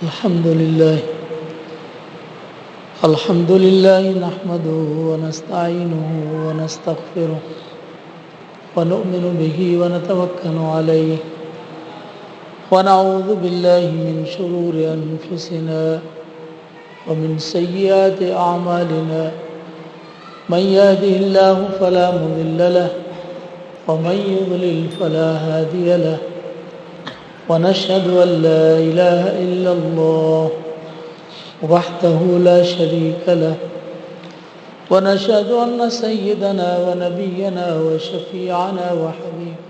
الحمد لله نحمده ونستعينه ونستغفره ونؤمن به ونتوكل عليه ونعوذ بالله من شرور أنفسنا ومن سيئات أعمالنا من يهده الله فلا مضل له ومن يضلل فلا هادي له ونشهد أن لا إله إلا الله وحده لا شريك له ونشهد أن سيدنا ونبينا وشفيعنا وحبيبنا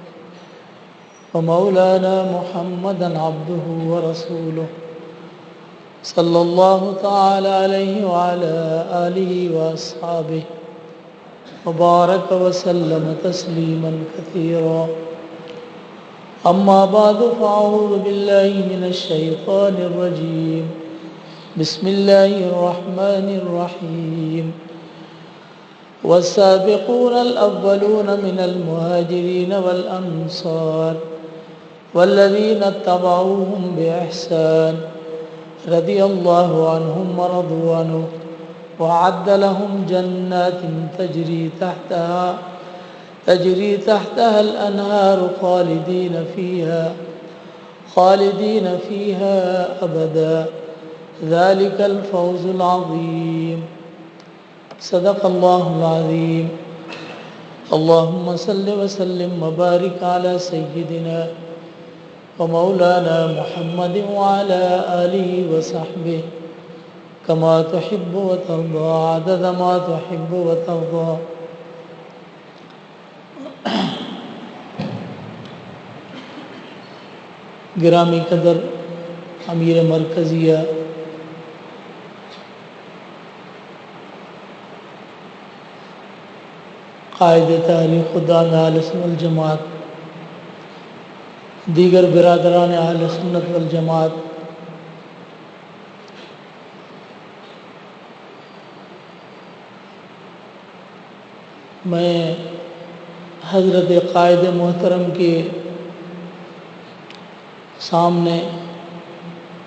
ومولانا محمدا عبده ورسوله صلى الله تعالى عليه وعلى آله وأصحابه وبارك وسلم تسليما كثيرا أما بعد فأعوذ بالله من الشيطان الرجيم بسم الله الرحمن الرحيم والسابقون الأولون من المهاجرين والأنصار والذين اتبعوهم بإحسان رضي الله عنهم ورضوا عنه وأعد لهم جنات تجري تحتها الأنهار خالدين فيها أبدا ذلك الفوز العظيم صدق الله العظيم اللهم صل وسلم وبارك على سيدنا ومولانا محمد وعلى آله وصحبه كما تحب وترضى عدد ما تحب وترضى گرامی قدر امیر مرکزیہ قائد تحریک خدام اہل سنت والجماعت دیگر برادران اہل سنت والجماعت میں حضرت قائد محترم کے سامنے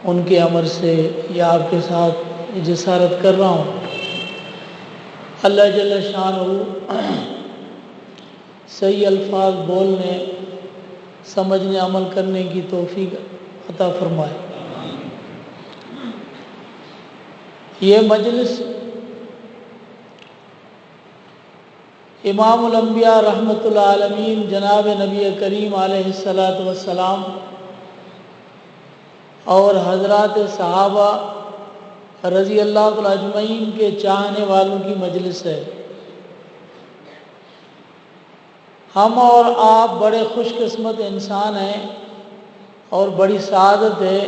ان کے امر سے یا آپ کے ساتھ جسارت کر رہا ہوں۔ اللہ جل شانہ صحیح الفاظ بولنے، سمجھنے، عمل کرنے کی توفیق عطا فرمائے۔ یہ مجلس امام الانبیاء رحمۃ اللہ عالمین جناب نبی کریم علیہ الصلاۃ والسلام اور حضرات صحابہ رضی اللہ تعالیٰ اجمعین کے چاہنے والوں کی مجلس ہے۔ ہم اور آپ بڑے خوش قسمت انسان ہیں اور بڑی سعادت ہے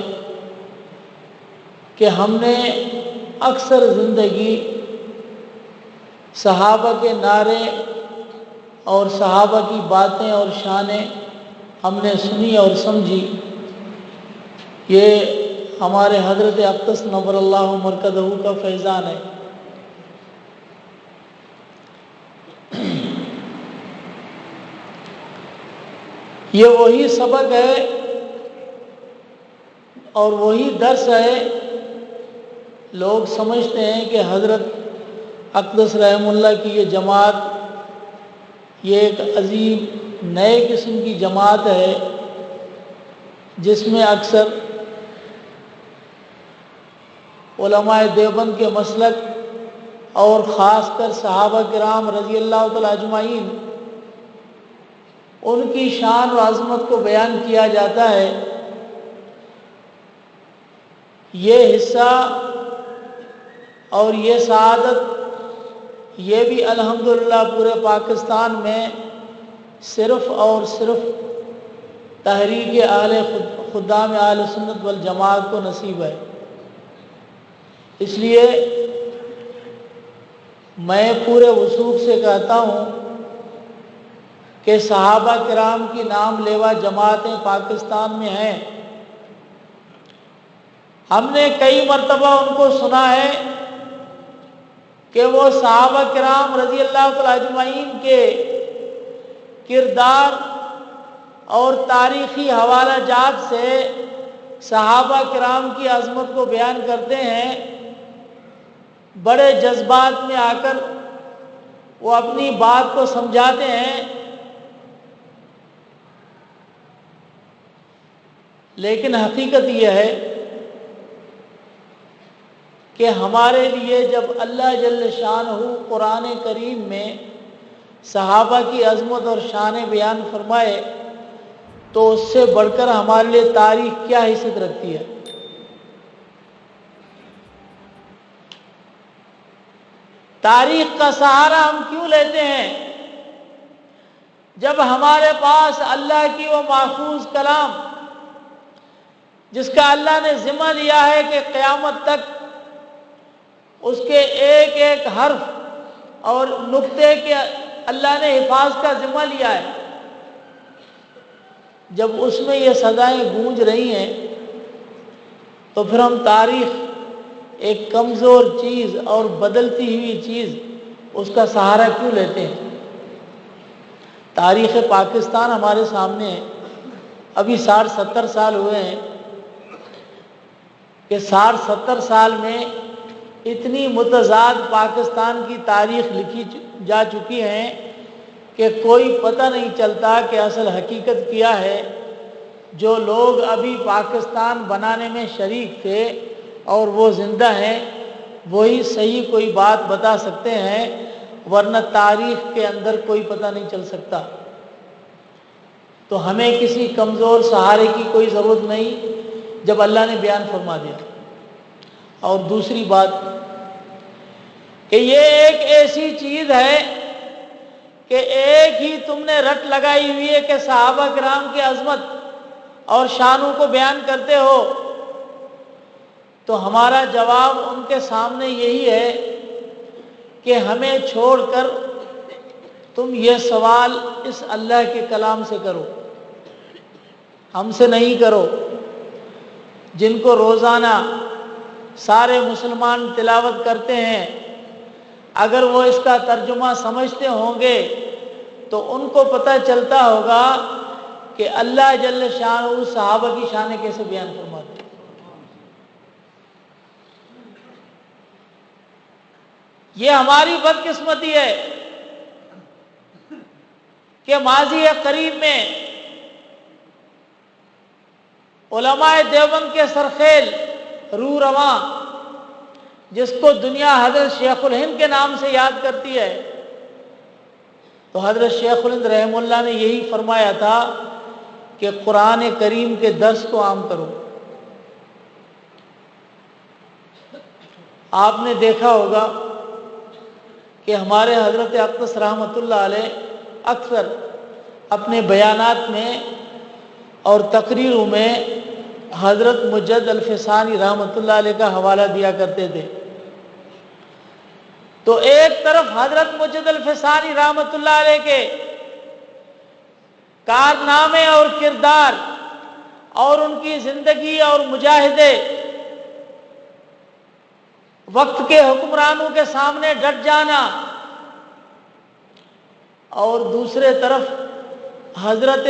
کہ ہم نے اکثر زندگی صحابہ کے نعرے اور صحابہ کی باتیں اور شانیں ہم نے سنی اور سمجھی۔ یہ ہمارے حضرت اقدس نور اللہ مرکزہ کا فیضان ہے۔ یہ وہی سبق ہے اور وہی درس ہے۔ لوگ سمجھتے ہیں کہ حضرت اقدس رحم اللہ کی یہ جماعت یہ ایک عظیم نئے قسم کی جماعت ہے جس میں اکثر علماء دیوبند کے مسلک اور خاص کر صحابہ کرام رضی اللہ تعالیٰ اجمعین ان کی شان و عظمت کو بیان کیا جاتا ہے۔ یہ حصہ اور یہ سعادت یہ بھی الحمدللہ پورے پاکستان میں صرف اور صرف تحریک اہل خدام اہل سنت والجماعت کو نصیب ہے۔ اس لیے میں پورے وثوق سے کہتا ہوں کہ صحابہ کرام کی نام لیوا جماعتیں پاکستان میں ہیں۔ ہم نے کئی مرتبہ ان کو سنا ہے کہ وہ صحابہ کرام رضی اللہ تعالیٰ اجمعین کے کردار اور تاریخی حوالہ جات سے صحابہ کرام کی عظمت کو بیان کرتے ہیں، بڑے جذبات میں آ کر وہ اپنی بات کو سمجھاتے ہیں، لیکن حقیقت یہ ہے کہ ہمارے لیے جب اللہ جل شانہ قرآن کریم میں صحابہ کی عظمت اور شان بیان فرمائے تو اس سے بڑھ کر ہمارے لیے تاریخ کیا حیثیت رکھتی ہے؟ تاریخ کا سہارا ہم کیوں لیتے ہیں جب ہمارے پاس اللہ کی وہ محفوظ کلام، جس کا اللہ نے ذمہ لیا ہے کہ قیامت تک اس کے ایک ایک حرف اور نقطے کے اللہ نے حفاظت کا ذمہ لیا ہے، جب اس میں یہ صدائیں گونج رہی ہیں تو پھر ہم تاریخ، ایک کمزور چیز اور بدلتی ہوئی چیز، اس کا سہارا کیوں لیتے ہیں؟ تاریخ پاکستان ہمارے سامنے ہے، ابھی 60-70 سال ہوئے ہیں کہ 60-70 سال میں اتنی متضاد پاکستان کی تاریخ لکھی جا چکی ہیں کہ کوئی پتہ نہیں چلتا کہ اصل حقیقت کیا ہے۔ جو لوگ ابھی پاکستان بنانے میں شریک تھے اور وہ زندہ ہیں وہی صحیح کوئی بات بتا سکتے ہیں، ورنہ تاریخ کے اندر کوئی پتہ نہیں چل سکتا۔ تو ہمیں کسی کمزور سہارے کی کوئی ضرورت نہیں جب اللہ نے بیان فرما دیا۔ اور دوسری بات کہ یہ ایک ایسی چیز ہے کہ ایک ہی تم نے رٹ لگائی ہوئی ہے کہ صحابہ کرام کی عظمت اور شانوں کو بیان کرتے ہو، تو ہمارا جواب ان کے سامنے یہی ہے کہ ہمیں چھوڑ کر تم یہ سوال اس اللہ کے کلام سے کرو، ہم سے نہیں کرو، جن کو روزانہ سارے مسلمان تلاوت کرتے ہیں۔ اگر وہ اس کا ترجمہ سمجھتے ہوں گے تو ان کو پتہ چلتا ہوگا کہ اللہ جل شانہ صحابہ کی شانیں کیسے بیان فرماتے ہیں۔ یہ ہماری بدقسمتی ہے کہ ماضی قریب میں علماء دیوبند کے سرخیل روح رواں، جس کو دنیا حضرت شیخ الہند کے نام سے یاد کرتی ہے، تو حضرت شیخ الہند رحمہ اللہ نے یہی فرمایا تھا کہ قرآن کریم کے درس کو عام کرو۔ آپ نے دیکھا ہوگا کہ ہمارے حضرت اقدس رحمۃ اللہ علیہ اکثر اپنے بیانات میں اور تقریروں میں حضرت مجد الفسانی رحمۃ اللہ علیہ کا حوالہ دیا کرتے تھے۔ تو ایک طرف حضرت مجد الفسانی رحمۃ اللہ علیہ کے کارنامے اور کردار اور ان کی زندگی اور مجاہدے، وقت کے حکمرانوں کے سامنے ڈٹ جانا، اور دوسرے طرف حضرت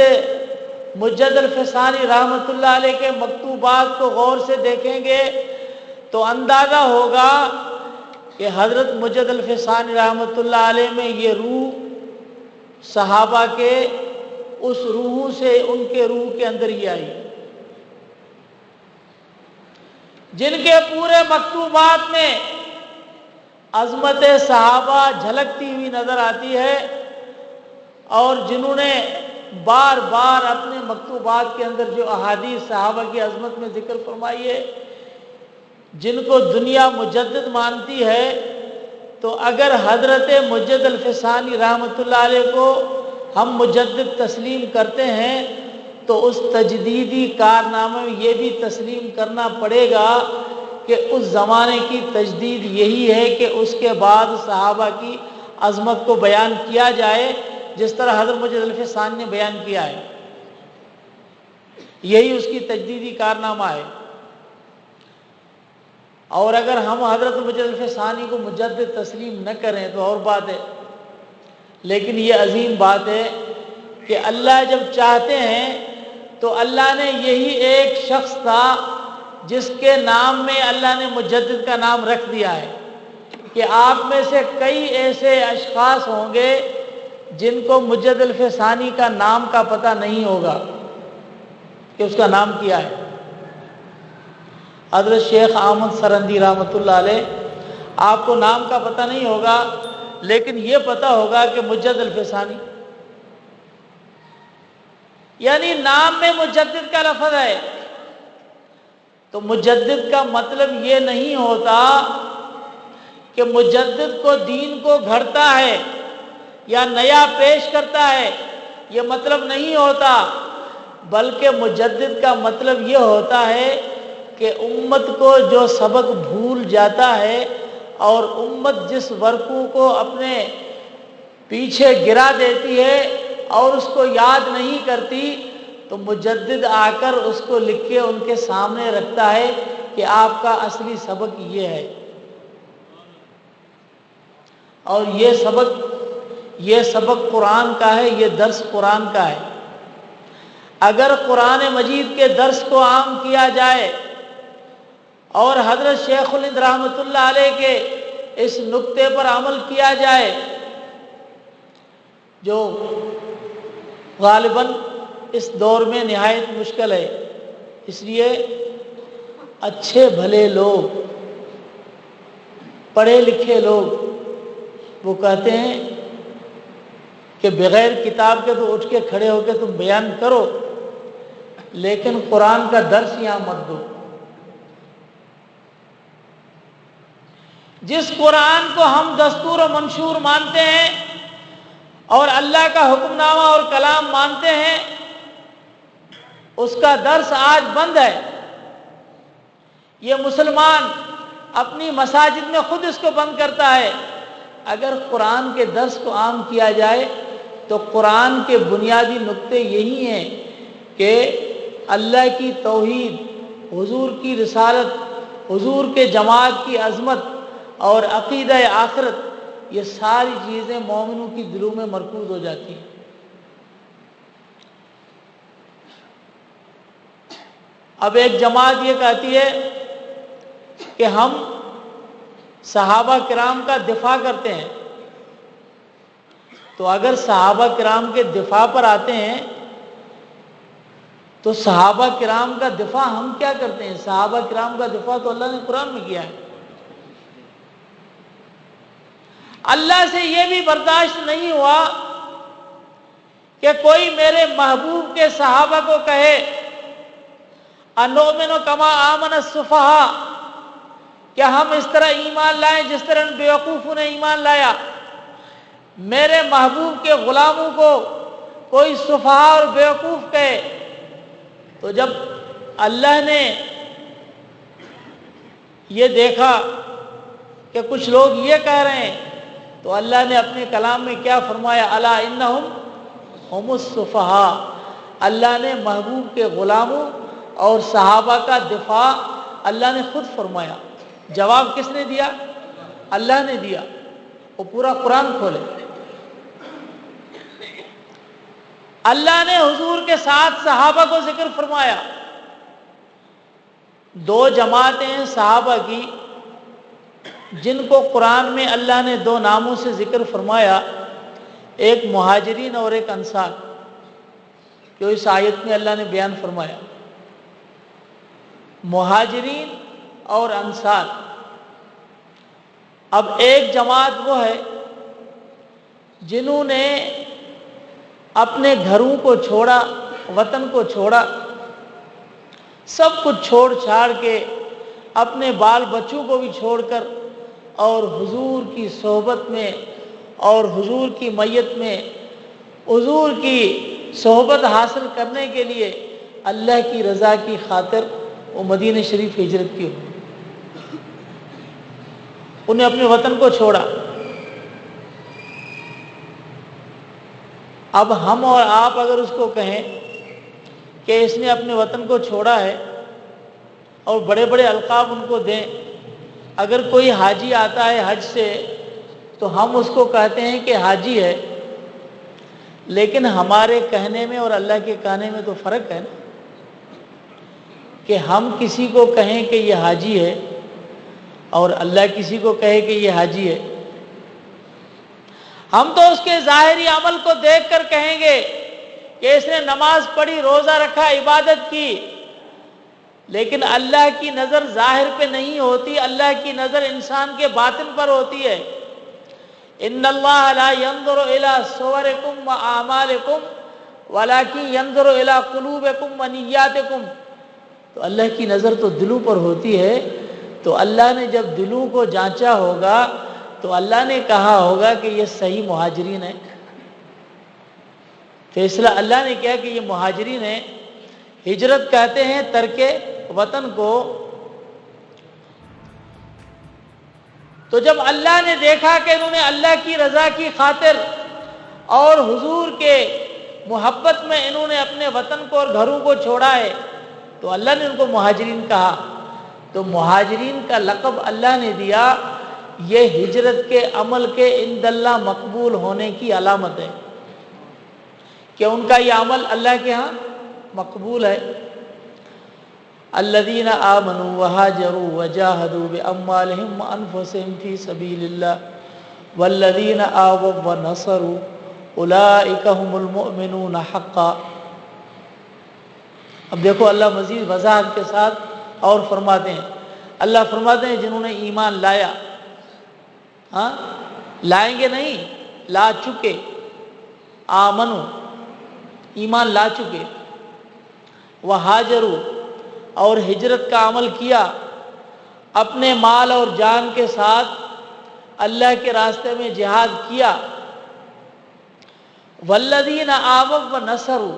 مجد الفسانی رحمۃ اللہ علیہ کے مکتوبات کو غور سے دیکھیں گے تو اندازہ ہوگا کہ حضرت مجد الفسانی رحمۃ اللہ علیہ میں یہ روح صحابہ کے اس روح سے ان کے روح کے اندر ہی آئی، جن کے پورے مکتوبات میں عظمت صحابہ جھلکتی ہوئی نظر آتی ہے، اور جنہوں نے بار بار اپنے مکتوبات کے اندر جو احادیث صحابہ کی عظمت میں ذکر فرمائی ہے، جن کو دنیا مجدد مانتی ہے، تو اگر حضرت مجد الفسانی رحمۃ اللہ علیہ کو ہم مجدد تسلیم کرتے ہیں تو اس تجدیدی کارنامے میں یہ بھی تسلیم کرنا پڑے گا کہ اس زمانے کی تجدید یہی ہے کہ اس کے بعد صحابہ کی عظمت کو بیان کیا جائے جس طرح حضرت مجد الفسانی نے بیان کیا ہے، یہی اس کی تجدیدی کارنامہ ہے۔ اور اگر ہم حضرت مجد الفسانی کو مجدد تسلیم نہ کریں تو اور بات ہے، لیکن یہ عظیم بات ہے کہ اللہ جب چاہتے ہیں تو اللہ نے یہی ایک شخص تھا جس کے نام میں اللہ نے مجدد کا نام رکھ دیا ہے کہ آپ میں سے کئی ایسے اشخاص ہوں گے جن کو مجدد الف ثانی کا نام کا پتہ نہیں ہوگا کہ اس کا نام کیا ہے۔ حضرت شیخ احمد سرندی رحمۃ اللہ علیہ، آپ کو نام کا پتہ نہیں ہوگا لیکن یہ پتہ ہوگا کہ مجدد الف ثانی، یعنی نام میں مجدد کا لفظ ہے۔ تو مجدد کا مطلب یہ نہیں ہوتا کہ مجدد کو دین کو گھڑتا ہے یا نیا پیش کرتا ہے، یہ مطلب نہیں ہوتا، بلکہ مجدد کا مطلب یہ ہوتا ہے کہ امت کو جو سبق بھول جاتا ہے اور امت جس ورقوں کو اپنے پیچھے گرا دیتی ہے اور اس کو یاد نہیں کرتی، تو مجدد آ کر اس کو لکھ کے ان کے سامنے رکھتا ہے کہ آپ کا اصلی سبق یہ ہے، اور یہ سبق قرآن کا ہے، یہ درس قرآن کا ہے۔ اگر قرآن مجید کے درس کو عام کیا جائے اور حضرت شیخ الہند رحمۃ اللہ علیہ کے اس نقطے پر عمل کیا جائے جو غالباً اس دور میں نہایت مشکل ہے، اس لیے اچھے بھلے لوگ، پڑھے لکھے لوگ وہ کہتے ہیں کہ بغیر کتاب کے تو اٹھ کے کھڑے ہو کے تم بیان کرو، لیکن قرآن کا درس یہاں مت دو۔ جس قرآن کو ہم دستور و منشور مانتے ہیں اور اللہ کا حکم نامہ اور کلام مانتے ہیں، اس کا درس آج بند ہے۔ یہ مسلمان اپنی مساجد میں خود اس کو بند کرتا ہے۔ اگر قرآن کے درس کو عام کیا جائے تو قرآن کے بنیادی نقطے یہی ہیں کہ اللہ کی توحید، حضور کی رسالت، حضور کے جماعت کی عظمت اور عقیدہ آخرت، یہ ساری چیزیں مومنوں کی دلوں میں مرکوز ہو جاتی ہیں۔ اب ایک جماعت یہ کہتی ہے کہ ہم صحابہ کرام کا دفاع کرتے ہیں، تو اگر صحابہ کرام کے دفاع پر آتے ہیں تو صحابہ کرام کا دفاع ہم کیا کرتے ہیں؟ صحابہ کرام کا دفاع تو اللہ نے قرآن میں کیا ہے۔ اللہ سے یہ بھی برداشت نہیں ہوا کہ کوئی میرے محبوب کے صحابہ کو کہے انؤمن کما آمن السفہاء، کیا ہم اس طرح ایمان لائیں جس طرح بیوقوفوں نے ایمان لایا؟ میرے محبوب کے غلاموں کو کوئی سفہاء اور بیوقوف کہے، تو جب اللہ نے یہ دیکھا کہ کچھ لوگ یہ کہہ رہے ہیں تو اللہ نے اپنے کلام میں کیا فرمایا؟ الا انہم ہم السفہاء۔ اللہ نے محبوب کے غلاموں اور صحابہ کا دفاع اللہ نے خود فرمایا۔ جواب کس نے دیا؟ اللہ نے دیا۔ وہ پورا قرآن کھولے، اللہ نے حضور کے ساتھ صحابہ کو ذکر فرمایا۔ دو جماعتیں ہیں صحابہ کی جن کو قرآن میں اللہ نے دو ناموں سے ذکر فرمایا، ایک مہاجرین اور ایک انصار، جو اس آیت میں اللہ نے بیان فرمایا۔ مہاجرین اور انصار۔ اب ایک جماعت وہ ہے جنہوں نے اپنے گھروں کو چھوڑا، وطن کو چھوڑا، سب کچھ چھوڑ چھاڑ کے، اپنے بال بچوں کو بھی چھوڑ کر، اور حضور کی صحبت میں اور حضور کی میت میں حضور کی صحبت حاصل کرنے کے لیے اللہ کی رضا کی خاطر وہ مدینہ شریف ہجرت کی ہوئی۔ انہیں اپنے وطن کو چھوڑا۔ اب ہم اور آپ اگر اس کو کہیں کہ اس نے اپنے وطن کو چھوڑا ہے اور بڑے بڑے القاب ان کو دیں، اگر کوئی حاجی آتا ہے حج سے تو ہم اس کو کہتے ہیں کہ حاجی ہے، لیکن ہمارے کہنے میں اور اللہ کے کہنے میں تو فرق ہے نا۔ کہ ہم کسی کو کہیں کہ یہ حاجی ہے اور اللہ کسی کو کہے کہ یہ حاجی ہے. ہم تو اس کے ظاہری عمل کو دیکھ کر کہیں گے کہ اس نے نماز پڑھی، روزہ رکھا، عبادت کی، لیکن اللہ کی نظر ظاہر پہ نہیں ہوتی، اللہ کی نظر انسان کے باطن پر ہوتی ہے. ان اللہ لا ينظر الى صورکم واعمالکم ولکن ينظر الى قلوبکم ونیاتکم. تو اللہ کی نظر تو دلوں پر ہوتی ہے. تو اللہ نے جب دلوں کو جانچا ہوگا تو اللہ نے کہا ہوگا کہ یہ صحیح مہاجرین ہیں. فیصلہ اللہ نے کیا کہ یہ مہاجرین ہیں. ہجرت کہتے ہیں ترک وطن کو. تو جب اللہ نے دیکھا کہ انہوں نے اللہ کی رضا کی خاطر اور حضور کے محبت میں انہوں نے اپنے وطن کو اور گھروں کو چھوڑا ہے تو اللہ نے ان کو مہاجرین کہا. تو مہاجرین کا لقب اللہ نے دیا. یہ ہجرت کے عمل کے عند اللہ مقبول ہونے کی علامت ہے کہ ان کا یہ عمل اللہ کے ہاں مقبول ہے. الذین آمنوا وہاجروا وجاہدوا باموالہم وانفسہم فی سبیل اللہ والذین آووا ونصروا اولئک هم المؤمنون حقا. اب دیکھو اللہ مزید وضاحت کے ساتھ اور فرماتے ہیں. اللہ فرماتے ہیں جنہوں نے ایمان لایا، ہاں لائیں گے نہیں، لا چکے، آمنو ایمان لا چکے، وہاجروا اور ہجرت کا عمل کیا، اپنے مال اور جان کے ساتھ اللہ کے راستے میں جہاد کیا، والذین آووا ونصروا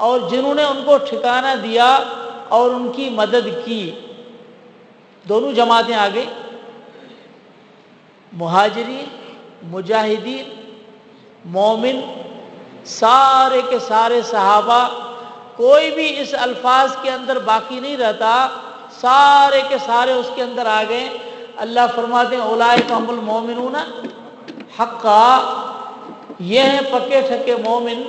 اور جنہوں نے ان کو ٹھکانہ دیا اور ان کی مدد کی. دونوں جماعتیں آ گئی، مہاجرین، مجاہدین، مومن، سارے کے سارے صحابہ، کوئی بھی اس الفاظ کے اندر باقی نہیں رہتا، سارے کے سارے اس کے اندر آ گئے. اللہ فرماتے ہیں اولئک هم المؤمنون حقا، یہ ہیں پکے ٹھکے مومن.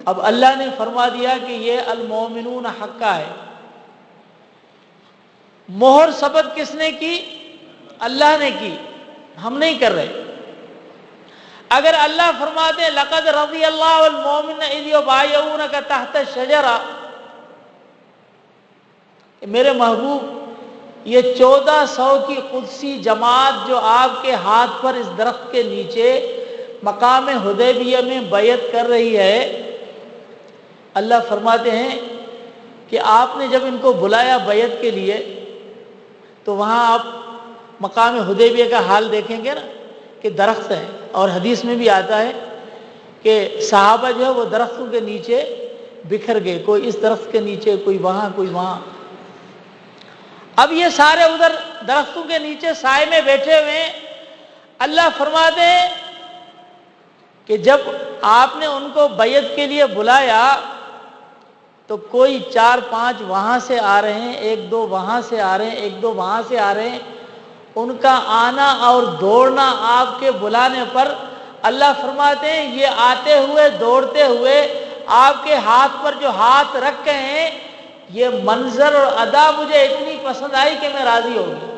اب اللہ نے فرما دیا کہ یہ المؤمنون حقا ہے. مہر ثبت کس نے کی؟ اللہ نے کی، ہم نہیں کر رہے. اگر اللہ فرماتے لقد رضی اللہ المؤمن اذ یبایعونک تحت الشجرہ، میرے محبوب یہ 1400 کی قدسی جماعت جو آپ کے ہاتھ پر اس درخت کے نیچے مقام حدیبیہ میں بیعت کر رہی ہے، اللہ فرماتے ہیں کہ آپ نے جب ان کو بلایا بیعت کے لیے تو وہاں آپ مقام حدیبیہ کا حال دیکھیں گے نا کہ درخت ہے. اور حدیث میں بھی آتا ہے کہ صحابہ جو ہے وہ درختوں کے نیچے بکھر گئے، کوئی اس درخت کے نیچے، کوئی وہاں، کوئی وہاں. اب یہ سارے ادھر درختوں کے نیچے سائے میں بیٹھے ہوئے ہیں. اللہ فرماتے ہیں کہ جب آپ نے ان کو بیعت کے لیے بلایا تو کوئی 4-5 وہاں سے آ رہے ہیں، 1-2 وہاں سے آ رہے ہیں، 1-2 وہاں سے آ رہے ہیں. ان کا آنا اور دوڑنا آپ کے بلانے پر اللہ فرماتے ہیں یہ آتے ہوئے دوڑتے ہوئے آپ کے ہاتھ پر جو ہاتھ رکھ گئے ہیں، یہ منظر اور ادا مجھے اتنی پسند آئی کہ میں راضی ہو گیا.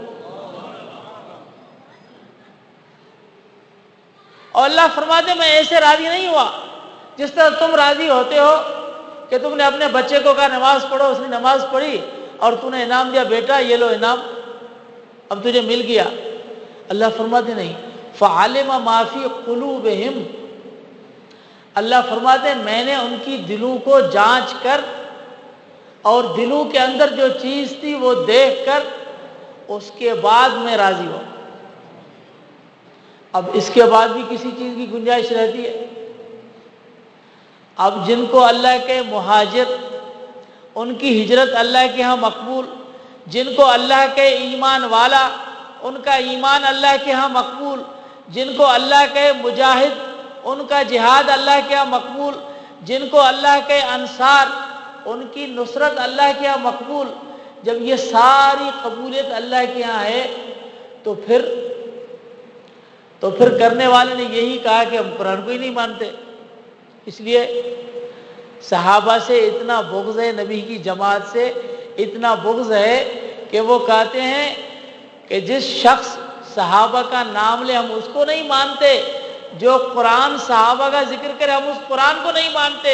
اور اللہ فرماتے ہیں میں ایسے راضی نہیں ہوا جس طرح تم راضی ہوتے ہو کہ تم نے اپنے بچے کو کہا نماز پڑھو، اس نے نماز پڑھی اور تو نے انعام دیا، بیٹا یہ لو انعام، اب تجھے مل گیا. اللہ فرماتے نہیں، فعلم ما فی قلوبہم، اللہ فرماتے ہیں میں نے ان کی دلوں کو جانچ کر اور دلوں کے اندر جو چیز تھی وہ دیکھ کر اس کے بعد میں راضی ہوں. اب اس کے بعد بھی کسی چیز کی گنجائش رہتی ہے. اب جن کو اللہ کے مہاجر، ان کی ہجرت اللہ کے ہاں مقبول، جن کو اللہ کے ایمان والا، ان کا ایمان اللہ کے ہاں مقبول، جن کو اللہ کے مجاہد، ان کا جہاد اللہ کے ہاں مقبول، جن کو اللہ کے انصار، ان کی نصرت اللہ کے ہاں مقبول. جب یہ ساری قبولیت اللہ کے ہاں ہے تو پھر کرنے والے نے یہی کہا کہ ہم قرآن کو ہی نہیں مانتے. اس لیے صحابہ سے اتنا بغض ہے، نبی کی جماعت سے اتنا بغض ہے کہ وہ کہتے ہیں کہ جس شخص صحابہ کا نام لے ہم اس کو نہیں مانتے، جو قرآن صحابہ کا ذکر کرے ہم اس قرآن کو نہیں مانتے۔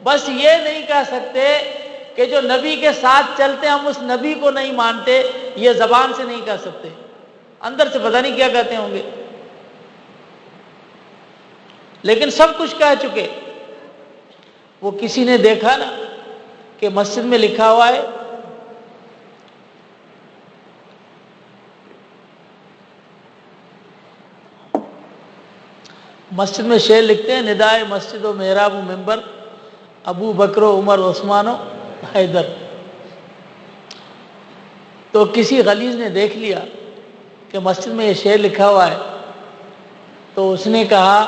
بس یہ نہیں کہہ سکتے کہ جو نبی کے ساتھ چلتے ہم اس نبی کو نہیں مانتے، یہ زبان سے نہیں کہہ سکتے، اندر سے پتہ نہیں کیا کہتے ہوں گے، لیکن سب کچھ کہہ چکے۔ وہ کسی نے دیکھا نا کہ مسجد میں لکھا ہوا ہے مسجد میں شعر لکھتے ہیں، ندائے مسجد و محراب و منبر ابو بکر و عمر عثمان و حیدر۔ تو کسی غلیظ نے دیکھ لیا کہ مسجد میں یہ شعر لکھا ہوا ہے، تو اس نے کہا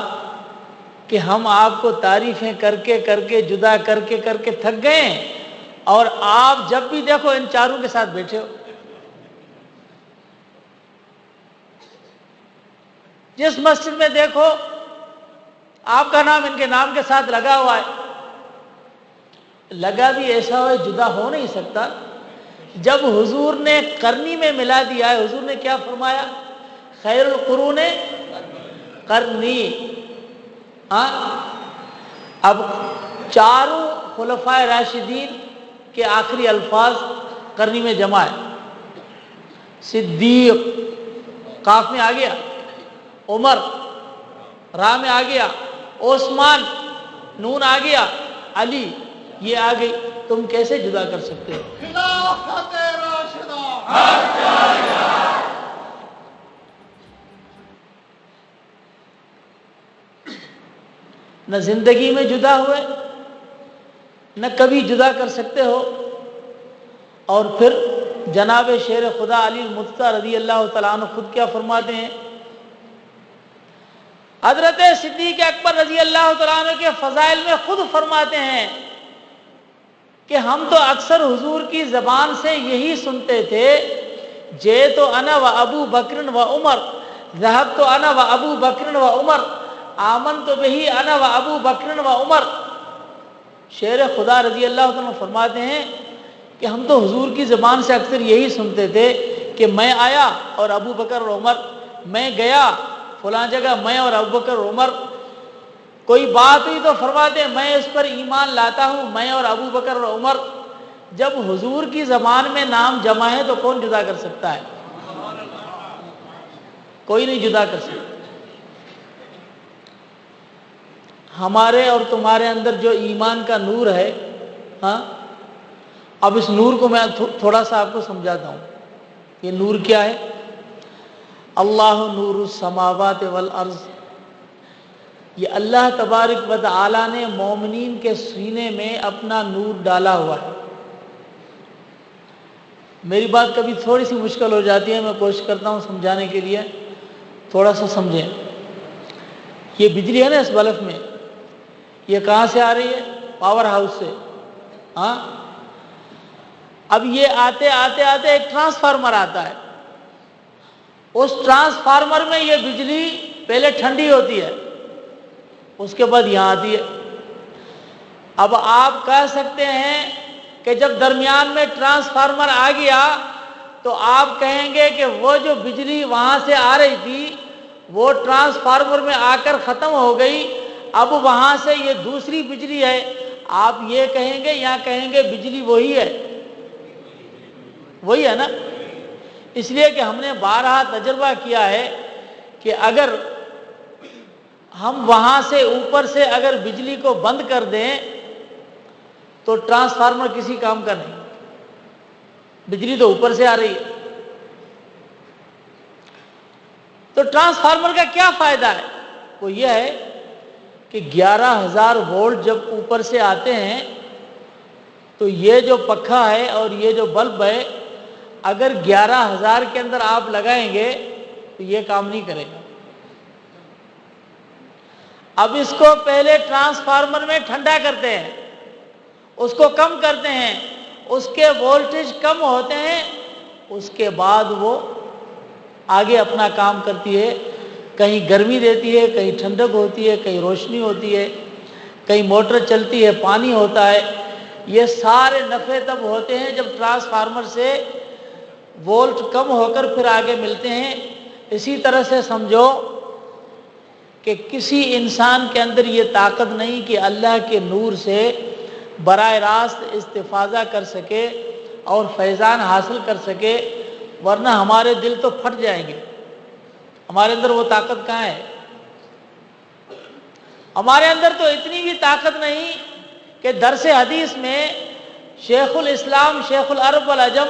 کہ ہم آپ کو تعریفیں کر کے جدا کر کے تھک گئے ہیں، اور آپ جب بھی دیکھو ان چاروں کے ساتھ بیٹھے ہو، جس مسجد میں دیکھو آپ کا نام ان کے نام کے ساتھ لگا ہوا ہے۔ لگا بھی ایسا ہو جدا ہو نہیں سکتا۔ جب حضور نے قرنی میں ملا دیا ہے، حضور نے کیا فرمایا؟ خیر القرون قرنی۔ اب چاروں خلفائے راشدین کے آخری الفاظ قرنی میں جمع ہے۔ صدیق قاف میں آ گیا، عمر راہ میں آ گیا، عثمان نون آ گیا، علی یہ آ گئی۔ تم کیسے جدا کر سکتے ہو؟ خلافت راشدہ نہ زندگی میں جدا ہوئے، نہ کبھی جدا کر سکتے ہو۔ اور پھر جناب شیر خدا علی المرتضیٰ رضی اللہ تعالیٰ عنہ خود کیا فرماتے ہیں؟ حضرت صدیق اکبر رضی اللہ تعالیٰ عنہ کے فضائل میں خود فرماتے ہیں کہ ہم تو اکثر حضور کی زبان سے یہی سنتے تھے، جے تو انا و ابو بکر و عمر، ذهب تو انا و ابو بکر و عمر، آمن تو بہی انا و ابو بکر و عمر۔ شیر خدا رضی اللہ عنہ فرماتے ہیں کہ ہم تو حضور کی زبان سے اکثر یہی سنتے تھے کہ میں آیا اور ابو بکر اور عمر، میں گیا فلاں جگہ میں اور ابو بکر اور عمر، کوئی بات ہوئی تو فرماتے ہیں میں اس پر ایمان لاتا ہوں میں اور ابو بکر اور عمر۔ جب حضور کی زبان میں نام جمع ہے تو کون جدا کر سکتا ہے؟ کوئی نہیں جدا کر سکتا۔ ہمارے اور تمہارے اندر جو ایمان کا نور ہے، اب اس نور کو میں تھوڑا سا آپ کو سمجھاتا ہوں۔ یہ نور کیا ہے؟ اللہ نور السماوات والارض، یہ اللہ تبارک و تعالی نے مومنین کے سینے میں اپنا نور ڈالا ہوا ہے۔ میری بات کبھی تھوڑی سی مشکل ہو جاتی ہے، میں کوشش کرتا ہوں سمجھانے کے لیے، تھوڑا سا سمجھیں۔ یہ بجلی ہے نا اس بلب میں، یہ کہاں سے آ رہی ہے؟ پاور ہاؤس سے۔ اب یہ آتے آتے آتے ایک ٹرانسفارمر آتا ہے، اس ٹرانسفارمر میں یہ بجلی پہلے ٹھنڈی ہوتی ہے، اس کے بعد یہاں آتی ہے۔ اب آپ کہہ سکتے ہیں کہ جب درمیان میں ٹرانسفارمر آ گیا تو آپ کہیں گے کہ وہ جو بجلی وہاں سے آ رہی تھی وہ ٹرانسفارمر میں آ کر ختم ہو گئی، اب وہاں سے یہ دوسری بجلی ہے۔ آپ یہ کہیں گے یا کہیں گے بجلی وہی ہے؟ وہی ہے نا۔ اس لیے کہ ہم نے بارہا تجربہ کیا ہے کہ اگر ہم وہاں سے اوپر سے اگر بجلی کو بند کر دیں تو ٹرانسفارمر کسی کام کا نہیں، بجلی تو اوپر سے آ رہی ہے۔ تو ٹرانسفارمر کا کیا فائدہ ہے؟ وہ یہ ہے کہ 11,000 وولٹ جب اوپر سے آتے ہیں تو یہ جو پنکھا ہے اور یہ جو بلب ہے اگر 11,000 کے اندر آپ لگائیں گے تو یہ کام نہیں کرے گا۔ اب اس کو پہلے ٹرانسفارمر میں ٹھنڈا کرتے ہیں، اس کو کم کرتے ہیں، اس کے وولٹیج کم ہوتے ہیں، اس کے بعد وہ آگے اپنا کام کرتی ہے، کہیں گرمی دیتی ہے، کہیں ٹھنڈک ہوتی ہے، کہیں روشنی ہوتی ہے، کہیں موٹر چلتی ہے، پانی ہوتا ہے، یہ سارے نفع تب ہوتے ہیں جب ٹرانسفارمر سے وولٹ کم ہو کر پھر آگے ملتے ہیں۔ اسی طرح سے سمجھو کہ کسی انسان کے اندر یہ طاقت نہیں کہ اللہ کے نور سے براہ راست استفادہ کر سکے اور فیضان حاصل کر سکے، ورنہ ہمارے دل تو پھٹ جائیں گے۔ ہمارے اندر وہ طاقت کہاں ہے؟ ہمارے اندر تو اتنی بھی طاقت نہیں کہ درس حدیث میں شیخ الاسلام شیخ العرب والعجم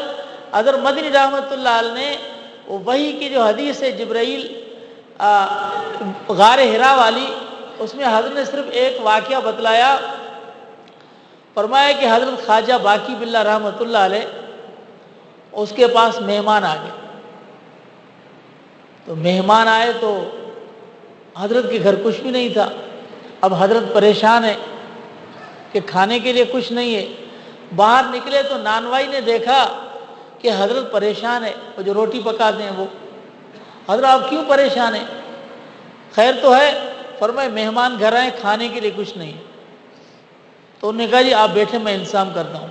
حضرت مدنی رحمۃ اللہ علیہ نے وحی کی جو حدیث ہے جبرائیل غار حرا والی، اس میں حضرت نے صرف ایک واقعہ بتلایا، فرمایا کہ حضرت خواجہ باقی باللہ رحمۃ اللہ علیہ اس کے پاس مہمان آ گئے۔ تو مہمان آئے تو حضرت کے گھر کچھ بھی نہیں تھا۔ اب حضرت پریشان ہے کہ کھانے کے لیے کچھ نہیں ہے۔ باہر نکلے تو نانوائی نے دیکھا کہ حضرت پریشان ہے، وہ جو روٹی پکاتے ہیں وہ۔ حضرت آپ کیوں پریشان ہیں؟ خیر تو ہے؟ فرمائے مہمان گھر آئے، کھانے کے لیے کچھ نہیں۔ تو انہوں نے کہا جی آپ بیٹھے، میں انتظام کرتا ہوں۔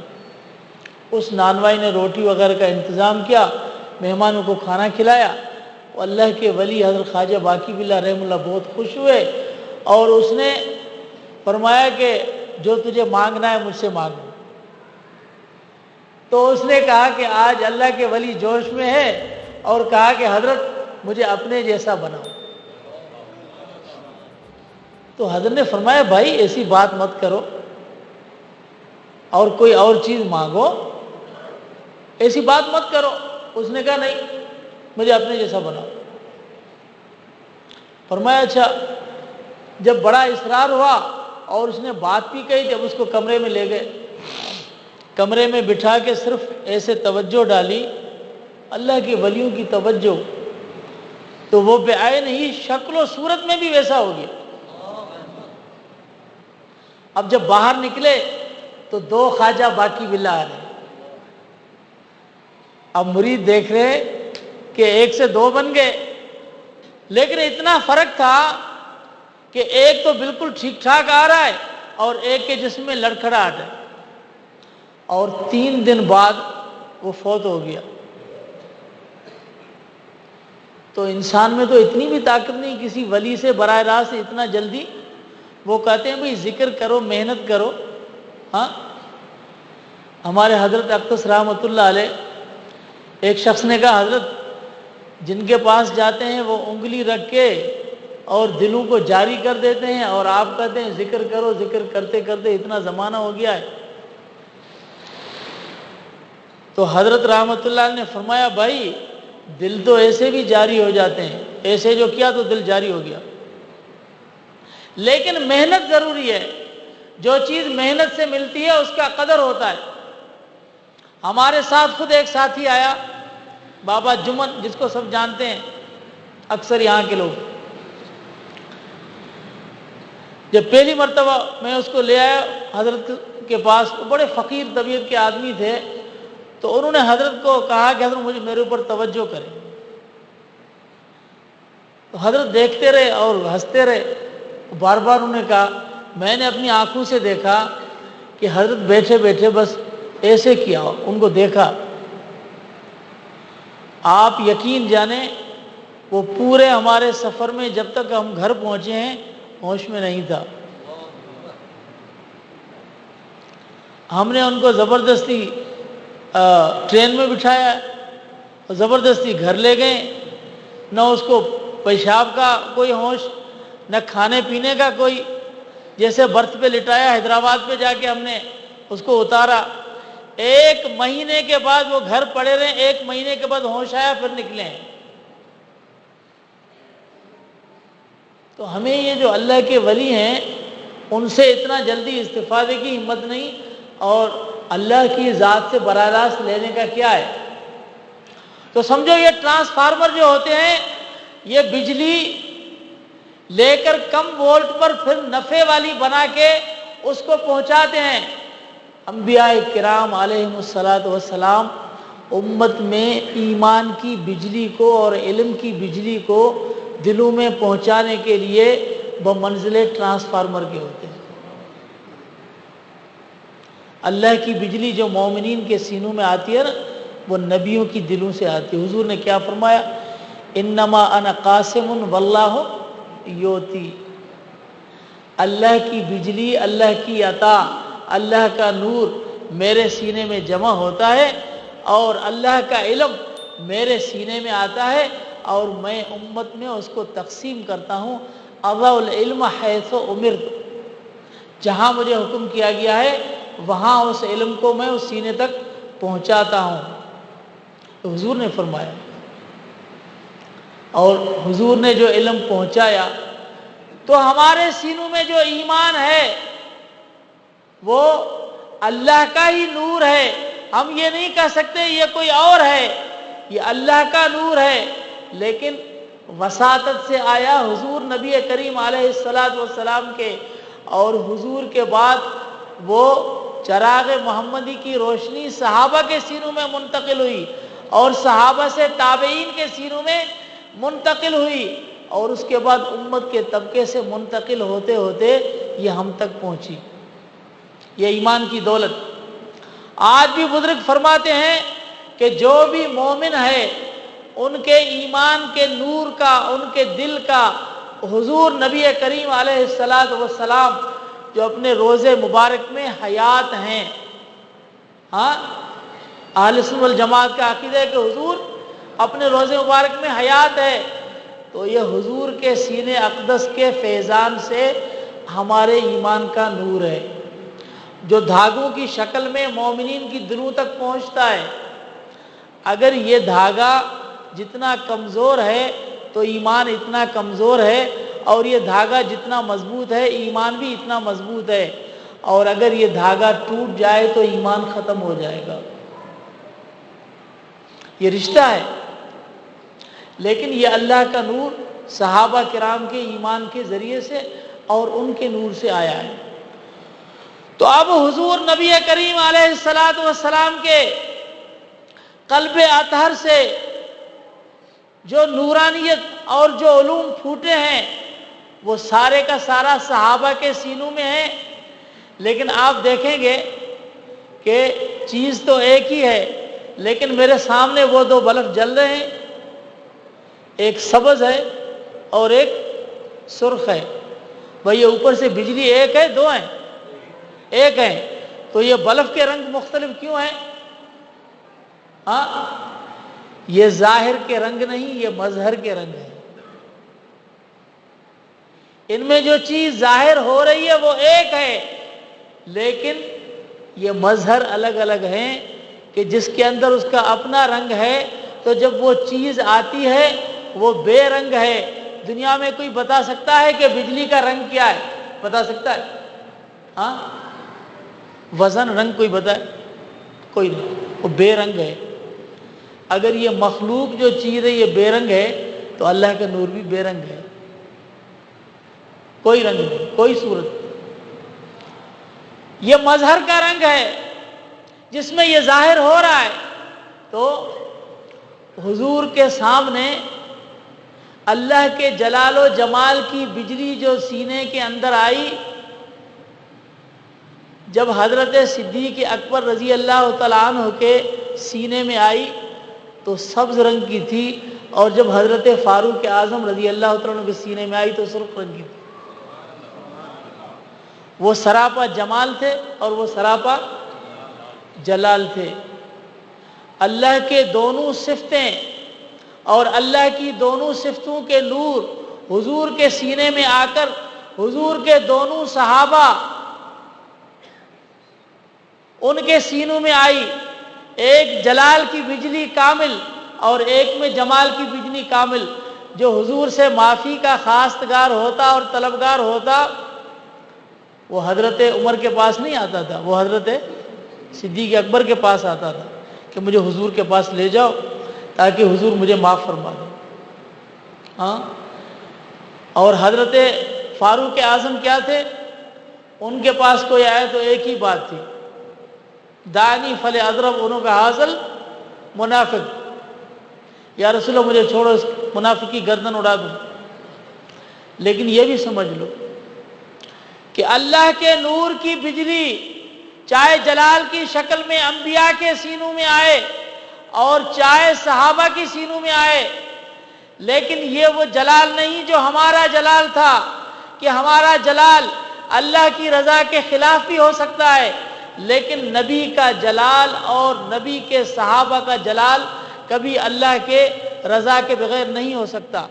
اس نانوائی نے روٹی وغیرہ کا انتظام کیا، مہمانوں کو کھانا کھلایا۔ وہ اللہ کے ولی حضرت خواجہ باقی باللہ رحمہ اللہ بہت خوش ہوئے اور اس نے فرمایا کہ جو تجھے مانگنا ہے مجھ سے مانگو۔ تو اس نے کہا کہ آج اللہ کے ولی جوش میں ہے اور کہا کہ حضرت مجھے اپنے جیسا بناؤ۔ تو حضرت نے فرمایا بھائی ایسی بات مت کرو اور کوئی اور چیز مانگو، ایسی بات مت کرو۔ اس نے کہا نہیں مجھے اپنے جیسا بناؤ۔ فرمایا اچھا۔ جب بڑا اصرار ہوا اور اس نے بات بھی کہی، جب اس کو کمرے میں لے گئے، کمرے میں بٹھا کے صرف ایسے توجہ ڈالی، اللہ کے ولیوں کی توجہ، تو وہ بے عین ہی شکل و صورت میں بھی ویسا ہو گیا۔ اب جب باہر نکلے تو دو خواجہ باقی باللہ آ رہے۔ اب مرید دیکھ رہے کہ ایک سے دو بن گئے، لیکن اتنا فرق تھا کہ ایک تو بالکل ٹھیک ٹھاک آ رہا ہے اور ایک کے جسم میں لڑکھڑاہٹ ہے، اور 3 دن بعد وہ فوت ہو گیا۔ تو انسان میں تو اتنی بھی طاقت نہیں کسی ولی سے براہ راست اتنا جلدی۔ وہ کہتے ہیں بھئی ذکر کرو، محنت کرو۔ ہاں ہمارے حضرت اقدس رحمۃ اللہ علیہ، ایک شخص نے کہا حضرت جن کے پاس جاتے ہیں وہ انگلی رکھ کے اور دلوں کو جاری کر دیتے ہیں، اور آپ کہتے ہیں ذکر کرو، ذکر کرتے کرتے اتنا زمانہ ہو گیا ہے۔ تو حضرت رحمۃ اللہ علیہ نے فرمایا بھائی دل تو ایسے بھی جاری ہو جاتے ہیں، ایسے جو کیا تو دل جاری ہو گیا، لیکن محنت ضروری ہے۔ جو چیز محنت سے ملتی ہے اس کا قدر ہوتا ہے۔ ہمارے ساتھ خود ایک ساتھی آیا، بابا جمن، جس کو سب جانتے ہیں اکثر یہاں کے لوگ۔ جب پہلی مرتبہ میں اس کو لے آیا حضرت کے پاس، وہ بڑے فقیر طبیعت کے آدمی تھے، تو انہوں نے حضرت کو کہا کہ حضرت مجھے میرے اوپر توجہ کریں۔ تو حضرت دیکھتے رہے اور ہنستے رہے۔ بار بار انہوں نے کہا میں نے اپنی آنکھوں سے دیکھا کہ حضرت بیٹھے بیٹھے بس ایسے کیا، ان کو دیکھا۔ آپ یقین جانیں وہ پورے ہمارے سفر میں جب تک ہم گھر پہنچے ہیں ہوش میں نہیں تھا۔ ہم نے ان کو زبردستی ٹرین میں بٹھایا اور زبردستی گھر لے گئے۔ نہ اس کو پیشاب کا کوئی ہوش، نہ کھانے پینے کا کوئی۔ جیسے برتھ پہ لٹایا حیدرآباد پہ جا کے ہم نے اس کو اتارا، 1 مہینے کے بعد وہ گھر پڑے رہے، 1 مہینے کے بعد ہوش آیا، پھر نکلے ہیں۔ تو ہمیں یہ جو اللہ کے ولی ہیں ان سے اتنا جلدی استفادے کی ہمت نہیں، اور اللہ کی ذات سے براہ راست لینے کا کیا ہے۔ تو سمجھو یہ ٹرانسفارمر جو ہوتے ہیں یہ بجلی لے کر کم وولٹ پر پھر نفع والی بنا کے اس کو پہنچاتے ہیں۔ انبیاء کرام علیہم الصلاۃ والسلام امت میں ایمان کی بجلی کو اور علم کی بجلی کو دلوں میں پہنچانے کے لیے بمنزل ٹرانسفارمر کے ہوتے ہیں۔ اللہ کی بجلی جو مومنین کے سینوں میں آتی ہے نا، وہ نبیوں کی دلوں سے آتی ہے۔ حضور نے کیا فرمایا؟ انما انا قاسم واللہ یوتی، اللہ کی بجلی، اللہ کی عطا، اللہ کا نور میرے سینے میں جمع ہوتا ہے اور اللہ کا علم میرے سینے میں آتا ہے اور میں امت میں اس کو تقسیم کرتا ہوں۔ اضع العلم حیث امرت، جہاں مجھے حکم کیا گیا ہے وہاں اس علم کو میں اس سینے تک پہنچاتا ہوں۔ تو حضور نے فرمایا، اور حضور نے جو علم پہنچایا تو ہمارے سینوں میں جو ایمان ہے وہ اللہ کا ہی نور ہے۔ ہم یہ نہیں کہہ سکتے یہ کوئی اور ہے، یہ اللہ کا نور ہے، لیکن وساطت سے آیا حضور نبی کریم علیہ السلام کے، اور حضور کے بعد وہ چراغ محمدی کی روشنی صحابہ کے سینوں میں منتقل ہوئی اور صحابہ سے تابعین کے سینوں میں منتقل ہوئی، اور اس کے بعد امت کے طبقے سے منتقل ہوتے ہوتے یہ ہم تک پہنچی۔ یہ ایمان کی دولت۔ آج بھی بزرگ فرماتے ہیں کہ جو بھی مومن ہے ان کے ایمان کے نور کا، ان کے دل کا حضور نبی کریم علیہ السلام جو اپنے روزے مبارک میں حیات ہیں۔ ہاں، اہل سنت والجماعت کا عقیدہ ہے کہ حضور اپنے روزے مبارک میں حیات ہے، تو یہ حضور کے سینے اقدس کے فیضان سے ہمارے ایمان کا نور ہے جو دھاگوں کی شکل میں مومنین کی دلوں تک پہنچتا ہے۔ اگر یہ دھاگا جتنا کمزور ہے تو ایمان اتنا کمزور ہے، اور یہ دھاگا جتنا مضبوط ہے ایمان بھی اتنا مضبوط ہے، اور اگر یہ دھاگا ٹوٹ جائے تو ایمان ختم ہو جائے گا۔ یہ رشتہ ہے، لیکن یہ اللہ کا نور صحابہ کرام کے ایمان کے ذریعے سے اور ان کے نور سے آیا ہے۔ تو اب حضور نبی کریم علیہ السلام کے قلب اطہر سے جو نورانیت اور جو علوم پھوٹے ہیں وہ سارے کا سارا صحابہ کے سینوں میں ہے، لیکن آپ دیکھیں گے کہ چیز تو ایک ہی ہے، لیکن میرے سامنے وہ دو بلب جل رہے ہیں، ایک سبز ہے اور ایک سرخ ہے۔ بھئی یہ اوپر سے بجلی ایک ہے دو ہیں؟ ایک ہے، تو یہ بلب کے رنگ مختلف کیوں ہیں؟ ہاں، یہ ظاہر کے رنگ نہیں، یہ مظہر کے رنگ ہیں۔ ان میں جو چیز ظاہر ہو رہی ہے وہ ایک ہے، لیکن یہ مظہر الگ الگ ہیں کہ جس کے اندر اس کا اپنا رنگ ہے، تو جب وہ چیز آتی ہے وہ بے رنگ ہے۔ دنیا میں کوئی بتا سکتا ہے کہ بجلی کا رنگ کیا ہے؟ بتا سکتا ہے؟ ہاں، وزن رنگ کوئی بتائے؟ کوئی نہیں، وہ بے رنگ ہے۔ اگر یہ مخلوق جو چیز ہے یہ بے رنگ ہے تو اللہ کا نور بھی بے رنگ ہے، کوئی رنگ نہیں، کوئی صورت نہیں۔ یہ مظہر کا رنگ ہے جس میں یہ ظاہر ہو رہا ہے۔ تو حضور کے سامنے اللہ کے جلال و جمال کی بجلی جو سینے کے اندر آئی، جب حضرت صدیق اکبر رضی اللہ تعالیٰ عنہ کے سینے میں آئی تو سبز رنگ کی تھی، اور جب حضرت فاروق اعظم رضی اللہ تعالیٰ عنہ کے سینے میں آئی تو سرخ رنگ کی تھی۔ وہ سراپا جمال تھے اور وہ سراپا جلال تھے۔ اللہ کے دونوں صفتیں اور اللہ کی دونوں صفتوں کے نور حضور کے سینے میں آ کر حضور کے دونوں صحابہ ان کے سینوں میں آئی، ایک جلال کی بجلی کامل اور ایک میں جمال کی بجلی کامل۔ جو حضور سے معافی کا خواستگار ہوتا اور طلبگار ہوتا وہ حضرت عمر کے پاس نہیں آتا تھا، وہ حضرت صدیق اکبر کے پاس آتا تھا کہ مجھے حضور کے پاس لے جاؤ تاکہ حضور مجھے معاف فرما دیں۔ ہاں، اور حضرت فاروق اعظم کیا تھے؟ ان کے پاس کوئی آئے تو ایک ہی بات تھی، دانی فل اضرب انہوں کا حاصل منافق، یا رسول اللہ مجھے چھوڑو، اس منافق کی گردن اڑا دوں۔ لیکن یہ بھی سمجھ لو کہ اللہ کے نور کی بجلی چاہے جلال کی شکل میں انبیاء کے سینوں میں آئے اور چاہے صحابہ کی سینوں میں آئے، لیکن یہ وہ جلال نہیں جو ہمارا جلال تھا، کہ ہمارا جلال اللہ کی رضا کے خلاف بھی ہو سکتا ہے، لیکن نبی کا جلال اور نبی کے صحابہ کا جلال کبھی اللہ کے رضا کے بغیر نہیں ہو سکتا۔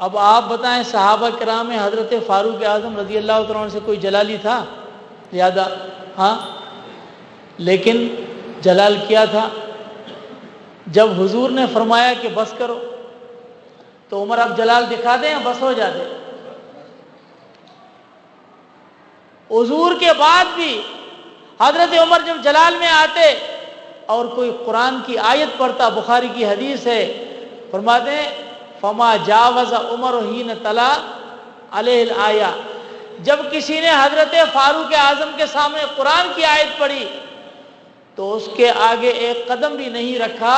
اب آپ بتائیں، صحابہ کرام میں حضرت فاروق اعظم رضی اللہ تعالیٰ عنہ سے کوئی جلالی تھا زیادہ؟ ہاں، لیکن جلال کیا تھا؟ جب حضور نے فرمایا کہ بس کرو تو عمر اب جلال دکھا دیں یا بس ہو جاتے؟ حضور کے بعد بھی حضرت عمر جب جلال میں آتے اور کوئی قرآن کی آیت پڑھتا، بخاری کی حدیث ہے، فرماتے ہیں فما جاوز عمر حین تلا علیہ الآیہ، جب کسی نے حضرت فاروق اعظم کے سامنے قرآن کی آیت پڑھی تو اس کے آگے ایک قدم بھی نہیں رکھا۔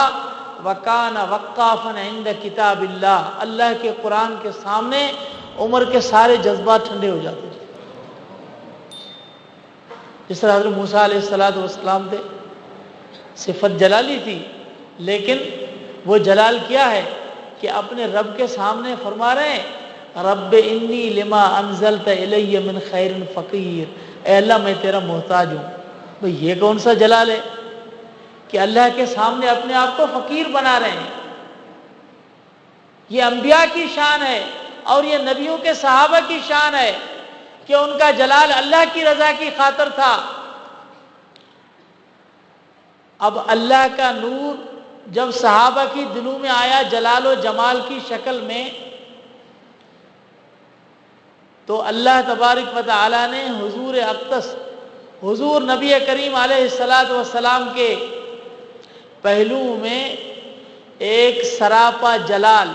وَكَانَ وَقَّافًا عِنْدَ كِتَابِ اللَّهِ، اللہ کے قرآن کے سامنے عمر کے سارے جذبات ٹھنڈے ہو جاتے تھے۔ جس طرح حضرت موسیٰ علیہ السلام تھے، صفت جلالی تھی، لیکن وہ جلال کیا ہے کہ اپنے رب کے سامنے فرما رہے ہیں رب انی لما انزلت الی من خیر فقیر، اے اللہ میں تیرا محتاج ہوں۔ بھئی یہ کون سا جلال ہے کہ اللہ کے سامنے اپنے آپ کو فقیر بنا رہے ہیں؟ یہ انبیاء کی شان ہے اور یہ نبیوں کے صحابہ کی شان ہے کہ ان کا جلال اللہ کی رضا کی خاطر تھا۔ اب اللہ کا نور جب صحابہ کی دلوں میں آیا جلال و جمال کی شکل میں، تو اللہ تبارک و تعالی نے حضور اقدس حضور نبی کریم علیہ السلام کے پہلو میں ایک سراپا جلال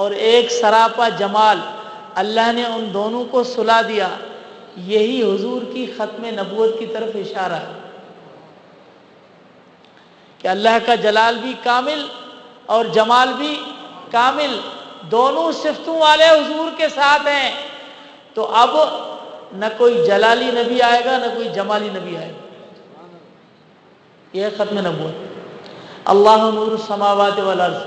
اور ایک سراپا جمال، اللہ نے ان دونوں کو سلا دیا۔ یہی حضور کی ختم نبوت کی طرف اشارہ ہے کہ اللہ کا جلال بھی کامل اور جمال بھی کامل، دونوں صفتوں والے حضور کے ساتھ ہیں۔ تو اب نہ کوئی جلالی نبی آئے گا نہ کوئی جمالی نبی آئے گا، یہ ہے ختم نبوت۔ اللہ نور السماوات والارض۔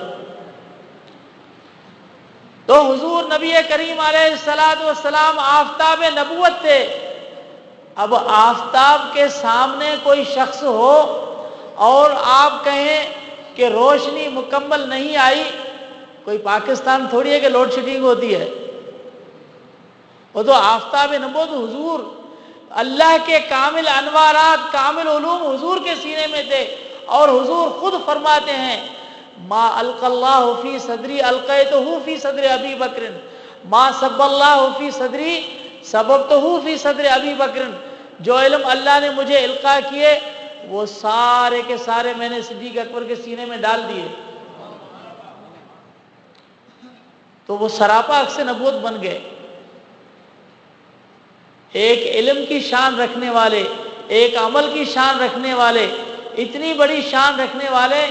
تو حضور نبی کریم علیہ السلام آفتاب نبوت تھے۔ اب آفتاب کے سامنے کوئی شخص ہو اور آپ کہیں کہ روشنی مکمل نہیں آئی، کوئی پاکستان تھوڑی ہے کہ لوڈ شیڈنگ ہوتی ہے، وہ تو آفتاب نبوت حضور، اللہ کے کامل انوارات کامل علوم حضور کے سینے میں تھے، اور حضور خود فرماتے ہیں ما القى اللہ فی صدری القیتہ فی صدر ابی بکر، ما سب اللہ فی صدری سببتہ فی صدر ابی بکر، جو علم اللہ نے مجھے القاء کیے وہ سارے کے سارے میں نے صدیق اکبر کے سینے میں ڈال دیے۔ تو وہ سراپا عکس نبوت بن گئے، ایک علم کی شان رکھنے والے، ایک عمل کی شان رکھنے والے، اتنی بڑی شان رکھنے والے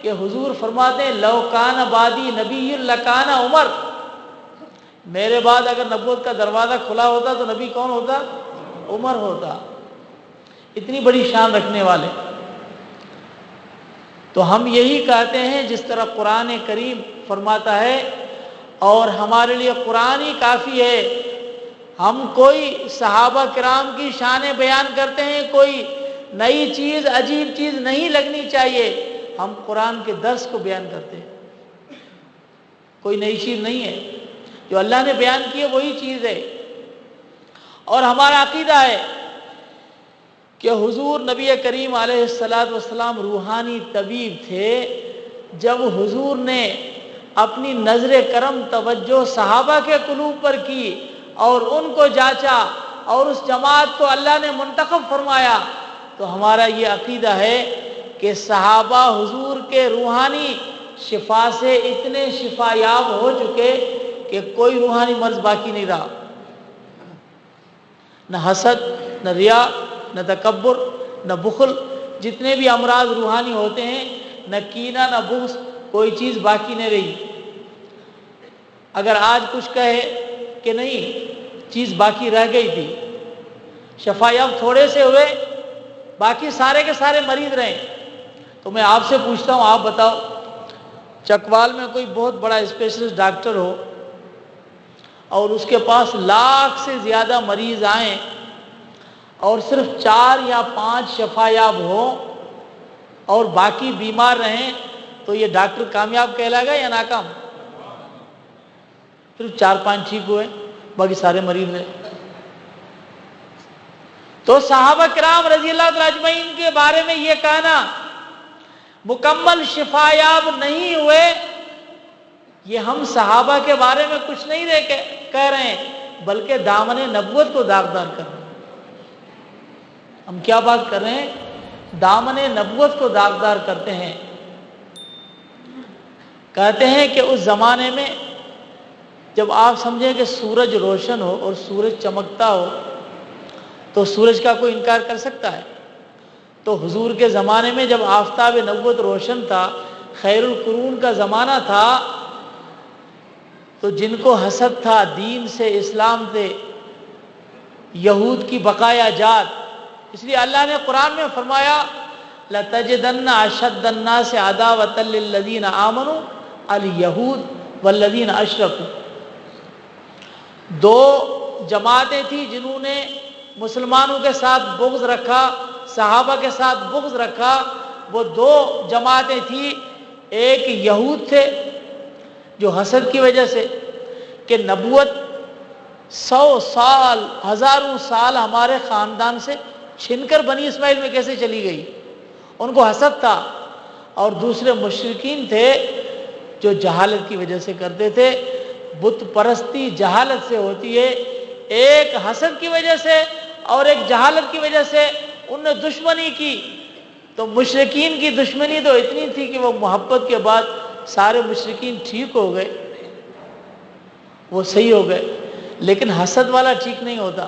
کہ حضور فرماتے ہیں لو کان بعدی نبی لکان عمر، میرے بعد اگر نبوت کا دروازہ کھلا ہوتا تو نبی کون ہوتا؟ عمر ہوتا۔ اتنی بڑی شان رکھنے والے۔ تو ہم یہی کہتے ہیں جس طرح قرآن کریم فرماتا ہے، اور ہمارے لیے قرآن ہی کافی ہے، ہم کوئی صحابہ کرام کی شانیں بیان کرتے ہیں، کوئی نئی چیز عجیب چیز نہیں لگنی چاہیے، ہم قرآن کے درس کو بیان کرتے ہیں، کوئی نئی چیز نہیں ہے، جو اللہ نے بیان کی ہے وہی چیز ہے۔ اور ہمارا عقیدہ ہے کہ حضور نبی کریم علیہ السلام روحانی طبیب تھے۔ جب حضور نے اپنی نظر کرم توجہ صحابہ کے قلوب پر کی اور ان کو جانچا اور اس جماعت کو اللہ نے منتخب فرمایا، تو ہمارا یہ عقیدہ ہے کہ صحابہ حضور کے روحانی شفا سے اتنے شفا یاب ہو چکے کہ کوئی روحانی مرض باقی نہیں رہا، نہ حسد، نہ ریا، نہ تکبر، نہ بخل، جتنے بھی امراض روحانی ہوتے ہیں، نہ کینہ نہ بغض، کوئی چیز باقی نہیں رہی۔ اگر آج کچھ کہے کہ نہیں چیز باقی رہ گئی تھی، شفا یاب تھوڑے سے ہوئے، باقی سارے کے سارے مریض رہے۔ تو میں آپ سے پوچھتا ہوں، آپ بتاؤ، چکوال میں کوئی بہت بڑا اسپیشلسٹ ڈاکٹر ہو اور اس کے پاس لاکھ سے زیادہ مریض آئیں اور صرف 4 یا 5 شفا یاب ہوں اور باقی بیمار رہیں، تو یہ ڈاکٹر کامیاب کہلائے گا یا ناکام؟ صرف 4-5 ٹھیک ہوئے، باقی سارے مریض رہے۔ تو صحابہ کرام رضی اللہ تعالیٰ اجمعین کے بارے میں یہ کہنا مکمل شفا یاب نہیں ہوئے، یہ ہم صحابہ کے بارے میں کچھ نہیں کہہ رہے ہیں، بلکہ دامن نبوت کو داغدار کر رہے ہیں۔ ہم کیا بات کر رہے ہیں؟ دامن نبوت کو داغدار کرتے ہیں۔ کہتے ہیں کہ اس زمانے میں جب آپ سمجھیں کہ سورج روشن ہو اور سورج چمکتا ہو تو سورج کا کوئی انکار کر سکتا ہے؟ تو حضور کے زمانے میں جب آفتاب نبوت روشن تھا، خیر القرون کا زمانہ تھا، تو جن کو حسد تھا دین سے، اسلام سے، یہود کی بقایا جات، اس لیے اللہ نے قرآن میں فرمایا لَتَجِدَنَّ أَشَدَّ النَّاسِ عَدَاوَةً لِلَّذِينَ آمَنُوا الْيَهُودُ وَالَّذِينَ أَشْرَكُوا۔ 2 جماعتیں تھیں جنہوں نے مسلمانوں کے ساتھ بغض رکھا، صحابہ کے ساتھ بغض رکھا۔ وہ 2 جماعتیں تھیں، ایک یہود تھے جو حسد کی وجہ سے کہ نبوت 100 سال، ہزاروں سال ہمارے خاندان سے چھن کر بنی اسماعیل میں کیسے چلی گئی، ان کو حسد تھا۔ اور دوسرے مشرکین تھے جو جہالت کی وجہ سے کرتے تھے۔ بت پرستی جہالت سے ہوتی ہے، ایک حسد کی وجہ سے اور ایک جہالت کی وجہ سے ان نے دشمنی کی۔ تو مشرکین کی دشمنی تو اتنی تھی کہ وہ محبت کے بعد سارے مشرکین ٹھیک ہو گئے، وہ صحیح ہو گئے، لیکن حسد والا ٹھیک نہیں ہوتا۔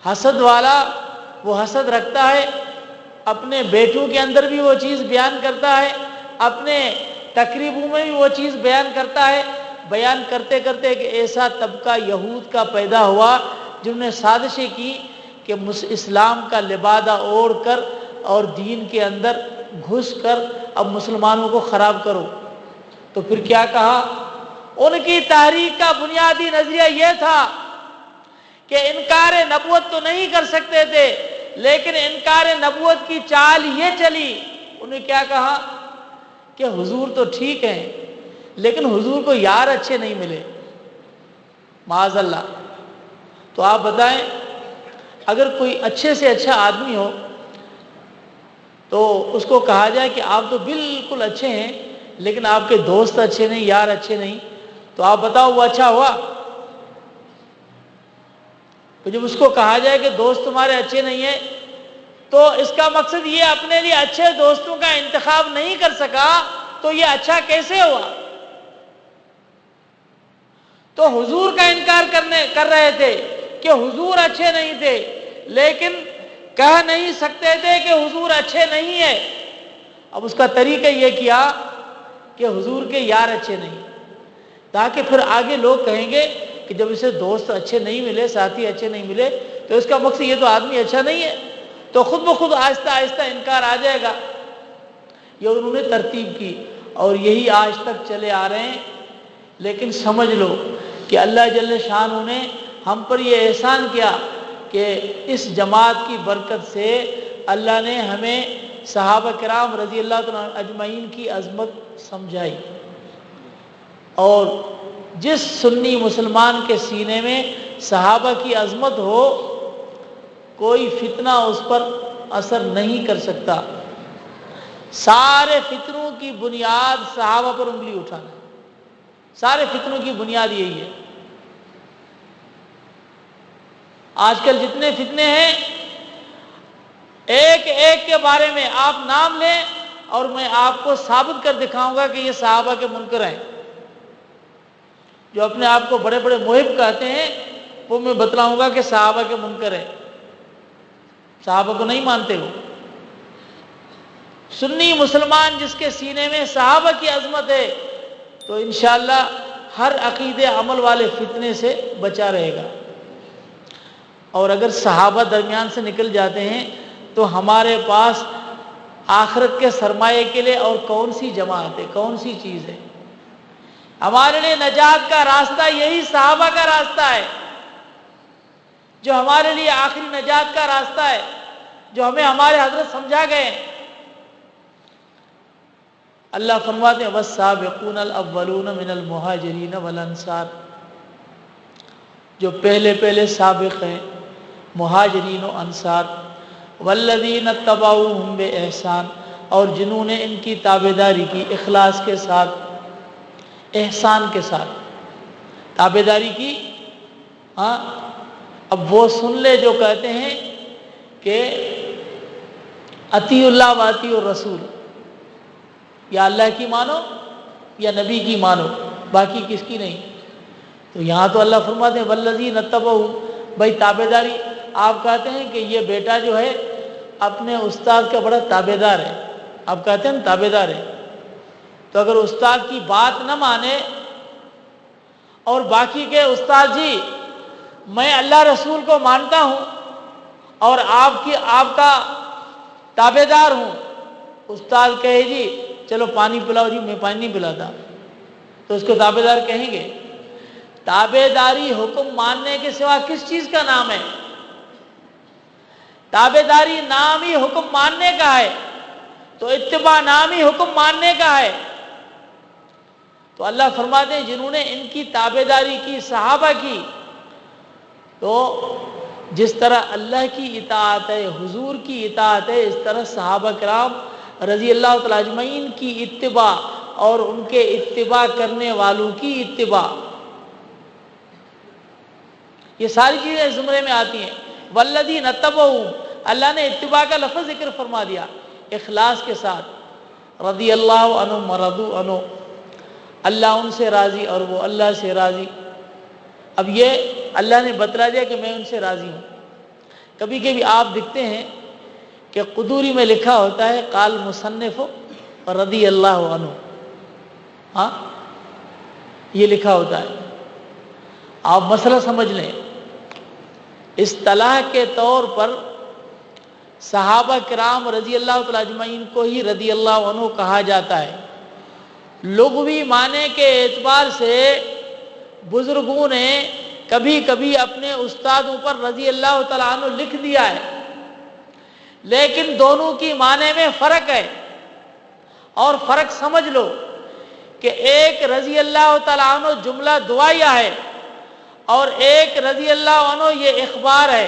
حسد والا وہ حسد رکھتا ہے، اپنے بیٹوں کے اندر بھی وہ چیز بیان کرتا ہے، اپنے تقریبوں میں بھی وہ چیز بیان کرتا ہے۔ بیان کرتے کرتے ایک ایسا طبقہ یہود کا پیدا ہوا جنہوں نے سازشیں کی کہ اسلام کا لبادہ اوڑھ کر اور دین کے اندر گھس کر اب مسلمانوں کو خراب کرو۔ تو پھر کیا کہا؟ ان کی تحریک کا بنیادی نظریہ یہ تھا کہ انکار نبوت تو نہیں کر سکتے تھے، لیکن انکار نبوت کی چال یہ چلی، انہیں کیا کہا کہ حضور تو ٹھیک ہیں لیکن حضور کو یار اچھے نہیں ملے، معاذ اللہ۔ تو آپ بتائیں، اگر کوئی اچھے سے اچھا آدمی ہو تو اس کو کہا جائے کہ آپ تو بالکل اچھے ہیں لیکن آپ کے دوست اچھے نہیں، یار اچھے نہیں، تو آپ بتاؤ وہ اچھا ہوا؟ تو جب اس کو کہا جائے کہ دوست تمہارے اچھے نہیں ہیں تو اس کا مقصد یہ اپنے لیے اچھے دوستوں کا انتخاب نہیں کر سکا، تو یہ اچھا کیسے ہوا؟ تو حضور کا انکار کر رہے تھے کہ حضور اچھے نہیں تھے، لیکن کہہ نہیں سکتے تھے کہ حضور اچھے نہیں ہیں۔ اب اس کا طریقہ یہ کیا کہ حضور کے یار اچھے نہیں، تاکہ پھر آگے لوگ کہیں گے کہ جب اسے دوست اچھے نہیں ملے، ساتھی اچھے نہیں ملے، تو اس کا مقصد یہ تو آدمی اچھا نہیں ہے، تو خود بخود آہستہ آہستہ انکار آ جائے گا۔ یہ انہوں نے ترتیب کی اور یہی آج تک چلے آ رہے ہیں۔ لیکن سمجھ لو کہ اللہ جل شانہ نے ہم پر یہ احسان کیا کہ اس جماعت کی برکت سے اللہ نے ہمیں صحابہ کرام رضی اللہ تعالیٰ اجمعین کی عظمت سمجھائی، اور جس سنی مسلمان کے سینے میں صحابہ کی عظمت ہو، کوئی فتنہ اس پر اثر نہیں کر سکتا۔ سارے فتنوں کی بنیاد صحابہ پر انگلی اٹھانا، سارے فتنوں کی بنیاد یہی ہے۔ آج کل جتنے فتنے ہیں، ایک ایک کے بارے میں آپ نام لیں اور میں آپ کو ثابت کر دکھاؤں گا کہ یہ صحابہ کے منکر ہیں۔ جو اپنے آپ کو بڑے بڑے محب کہتے ہیں، وہ میں بتلاؤں گا کہ صحابہ کے منکر ہیں، صحابہ کو نہیں مانتے ہو۔ سنی مسلمان جس کے سینے میں صحابہ کی عظمت ہے تو انشاءاللہ ہر عقیدے عمل والے فتنے سے بچا رہے گا. اور اگر صحابہ درمیان سے نکل جاتے ہیں تو ہمارے پاس آخرت کے سرمایے کے لیے اور کون سی جماعت ہے, کون سی چیز ہے؟ ہمارے لیے نجات کا راستہ یہی صحابہ کا راستہ ہے جو ہمارے لیے آخری نجات کا راستہ ہے, جو ہمیں ہمارے حضرت سمجھا گئے ہیں. اللہ فرماتے ہیں والسابقون الاولون من المہاجرین والانصار, جو پہلے سابق ہیں مہاجرین و انصار, والذین اتبعوہم بإحسان, اور جنہوں نے ان کی تابعداری کی اخلاص کے ساتھ, احسان کے ساتھ تابعداری کی. ہاں اب وہ سن لے جو کہتے ہیں کہ اطیعوا اللہ واطیعوا الرسول, یا اللہ کی مانو یا نبی کی مانو, باقی کس کی نہیں. تو یہاں تو اللہ فرماتے ہیں والذین اتبعوا, بھائی تابعداری. آپ کہتے ہیں کہ یہ بیٹا جو ہے اپنے استاد کا بڑا تابعدار ہے, آپ کہتے ہیں تابعدار ہے, تو اگر استاد کی بات نہ مانے اور باقی کے استاد جی میں اللہ رسول کو مانتا ہوں اور آپ کا تابعدار ہوں, استاد کہے جی چلو پانی پلاؤ, جی میں پانی نہیں پلاتا, تو اس کو تابعدار کہیں گے؟ تابعداری حکم ماننے کے سوا کس چیز کا نام ہے؟ تابعداری نام ہی حکم ماننے کا ہے, تو اتباع نام ہی حکم ماننے کا ہے. تو اللہ فرماتے ہیں جنہوں نے ان کی تابعداری کی, صحابہ کی, تو جس طرح اللہ کی اطاعت ہے, حضور کی اطاعت ہے, اس طرح صحابہ کرام رضی اللہ تعالی اجمعین کی اتباع اور ان کے اتباع کرنے والوں کی اتباع, یہ ساری چیزیں زمرے میں آتی ہیں. والذین اتبعوا, اللہ نے اتباع کا لفظ ذکر فرما دیا اخلاص کے ساتھ. رضی اللہ عنہم ورضوا عنہ, اللہ ان سے راضی اور وہ اللہ سے راضی. اب یہ اللہ نے بتلا دیا کہ میں ان سے راضی ہوں. کبھی کبھی آپ دیکھتے ہیں کہ قدوری میں لکھا ہوتا ہے قال مصنف رضی اللہ عنہ, ہاں یہ لکھا ہوتا ہے. آپ مسئلہ سمجھ لیں, اصطلاح کے طور پر صحابہ کرام رضی اللہ تعالی اجمعین کو ہی رضی اللہ عنہ کہا جاتا ہے. لغوی معنی کے اعتبار سے بزرگوں نے کبھی کبھی اپنے استادوں پر رضی اللہ تعالیٰ عنہ لکھ دیا ہے, لیکن دونوں کی معنی میں فرق ہے. اور فرق سمجھ لو کہ ایک رضی اللہ تعالیٰ عنہ جملہ دعائیہ ہے اور ایک رضی اللہ عنہ یہ اخبار ہے,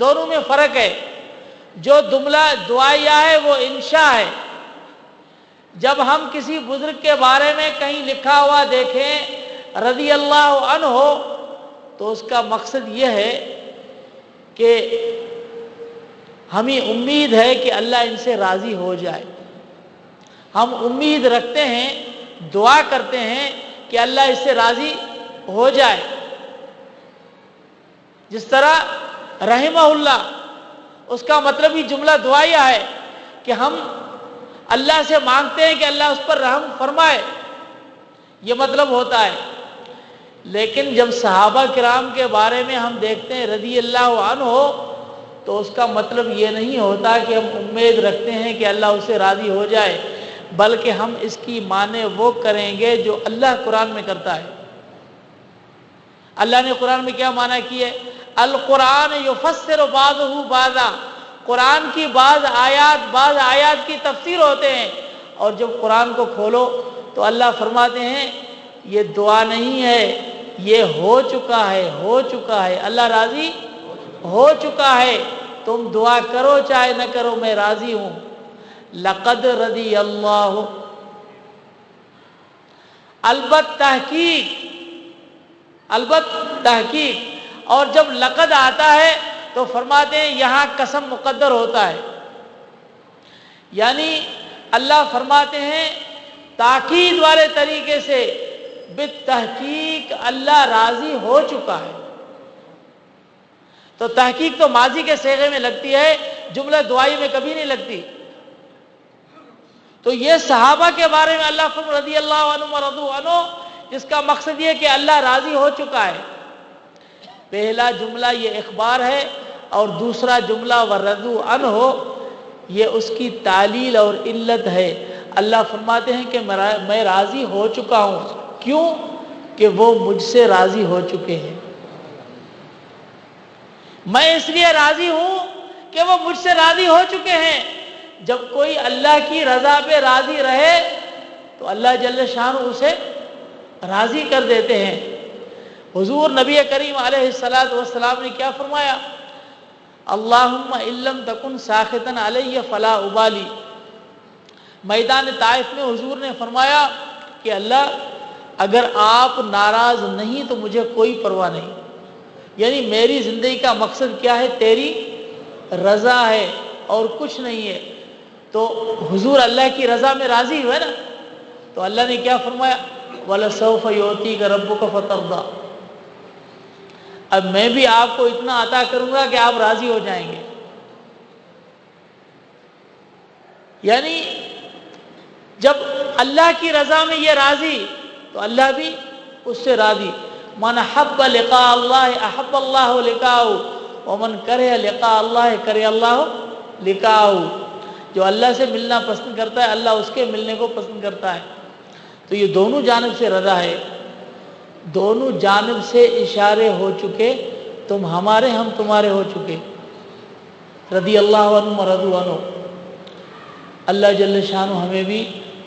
دونوں میں فرق ہے. جو جملہ دعائیہ ہے وہ انشاء ہے. جب ہم کسی بزرگ کے بارے میں کہیں لکھا ہوا دیکھیں رضی اللہ عنہ تو اس کا مقصد یہ ہے کہ ہمیں امید ہے کہ اللہ ان سے راضی ہو جائے. ہم امید رکھتے ہیں, دعا کرتے ہیں کہ اللہ اس سے راضی ہو جائے. جس طرح رحمہ اللہ, اس کا مطلب ہی جملہ دعائیہ ہے کہ ہم اللہ سے مانگتے ہیں کہ اللہ اس پر رحم فرمائے, یہ مطلب ہوتا ہے. لیکن جب صحابہ کرام کے بارے میں ہم دیکھتے ہیں رضی اللہ عنہ تو اس کا مطلب یہ نہیں ہوتا کہ ہم امید رکھتے ہیں کہ اللہ اس سے راضی ہو جائے, بلکہ ہم اس کی معنی وہ کریں گے جو اللہ قرآن میں کرتا ہے. اللہ نے قرآن میں کیا معنی کی ہے؟ القرآن یفسر بعضہ بعضا, قرآن کی بعض آیات کی تفسیر ہوتے ہیں. اور جب قرآن کو کھولو تو اللہ فرماتے ہیں یہ دعا نہیں ہے, یہ ہو چکا ہے, اللہ راضی ہو چکا ہے, تم دعا کرو چاہے نہ کرو میں راضی ہوں. لقد رضی اللہ, البت تحقیق. اور جب لقد آتا ہے تو فرماتے ہیں یہاں قسم مقدر ہوتا ہے, یعنی اللہ فرماتے ہیں تاکید والے طریقے سے بالتحقیق اللہ راضی ہو چکا ہے. تو تحقیق تو ماضی کے صیغے میں لگتی ہے, جملہ دعائی میں کبھی نہیں لگتی. تو یہ صحابہ کے بارے میں اللہ فرماتا رضی اللہ عنہم ورضوا عنہ، جس کا مقصد یہ کہ اللہ راضی ہو چکا ہے۔ پہلا جملہ یہ اخبار ہے، اور دوسرا جملہ ورضوا عنہ یہ اس کی تعلیل اور علت ہے۔ اللہ فرماتے ہیں کہ میں راضی ہو چکا ہوں، کیوں؟ کہ وہ مجھ سے راضی ہو چکے ہیں۔ میں اس لیے راضی ہوں کہ وہ مجھ سے راضی ہو چکے ہیں۔ جب کوئی اللہ کی رضا پہ راضی رہے تو اللہ جل شانہ اسے راضی کر دیتے ہیں۔ حضور نبی کریم علیہ الصلاۃ والسلام نے کیا فرمایا؟ اللہم ان لم تکن ساخطا علی فلا ابالی۔ میدان طائف میں حضور نے فرمایا کہ اللہ اگر آپ ناراض نہیں تو مجھے کوئی پرواہ نہیں، یعنی میری زندگی کا مقصد کیا ہے؟ تیری رضا ہے اور کچھ نہیں ہے۔ تو حضور اللہ کی رضا میں راضی ہوئے نا، تو اللہ نے کیا فرمایا؟ وَلَسَوْفَ يُعْطِيكَ رَبُّكَ فَتَرْضَىٰ، اب میں بھی آپ کو اتنا عطا کروں گا کہ آپ راضی ہو جائیں گے۔ یعنی جب اللہ کی رضا میں یہ راضی تو اللہ بھی اس سے راضی۔ من حب لقاء اللہ احب اللہ لقاءہ ومن کرہ لقاء اللہ کرہ اللہ لقاءہ، جو اللہ سے ملنا پسند کرتا ہے اللہ اس کے ملنے کو پسند کرتا ہے۔ تو یہ دونوں جانب سے رضا ہے، دونوں جانب سے اشارے ہو چکے، تم ہمارے ہم تمہارے ہو چکے، رضی اللہ عنہم ورضوا عنہ۔ اللہ جل شانہ ہمیں بھی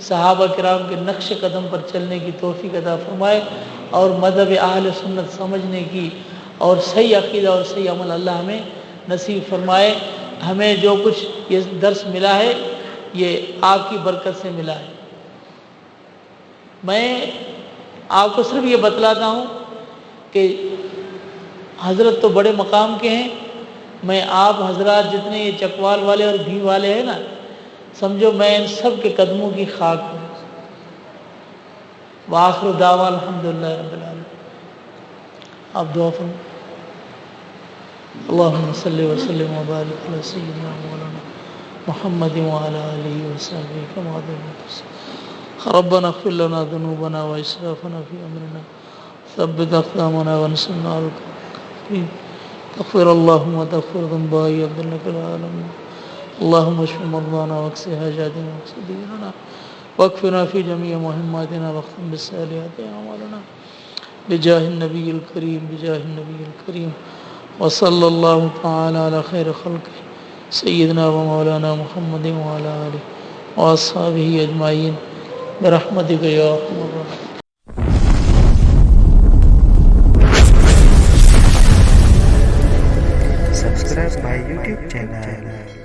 صحابہ کرام کے نقش قدم پر چلنے کی توفیق عطا فرمائے، اور مذہب اہل سنت سمجھنے کی اور صحیح عقیدہ اور صحیح عمل اللہ ہمیں نصیب فرمائے۔ ہمیں جو کچھ یہ درس ملا ہے یہ آپ کی برکت سے ملا ہے۔ میں آپ کو صرف یہ بتلاتا ہوں کہ حضرت تو بڑے مقام کے ہیں، میں آپ حضرات جتنے یہ چکوال والے اور بھی والے ہیں نا، سمجھو میں ان سب کے قدموں کی خاک ہوں۔ وآخر دعوان الحمدللہ رب العالمین۔ آپ دعا فرمائیں۔ اللہم صلی وسلم وبارک علی سیدنا مولانا محمد وعلی آلہ وصحبہ کما صلیت۔ ربنا اغفر لنا ذنوبنا واسرافنا فی امرنا ثبت اقدامنا وانصرنا علی الکافرین۔ تغفر اللہم تغفر ذنوبنا عبد انک العالمین۔ اللہم اشف مرضانا واقض حاجاتنا واقض دیننا واکفنا فی جمیع مہماتنا واختم بالصالحات اعمالنا بجاہ النبی الکریم بجاہ النبی الکریم۔ وصلی اللہ تعالی علی خیر خلقہ سیدنا و مولانا محمد وعلی آلہ واصحابہ اجمعین برحمتک یا ارحم الراحمین۔ Subscribe my YouTube channel.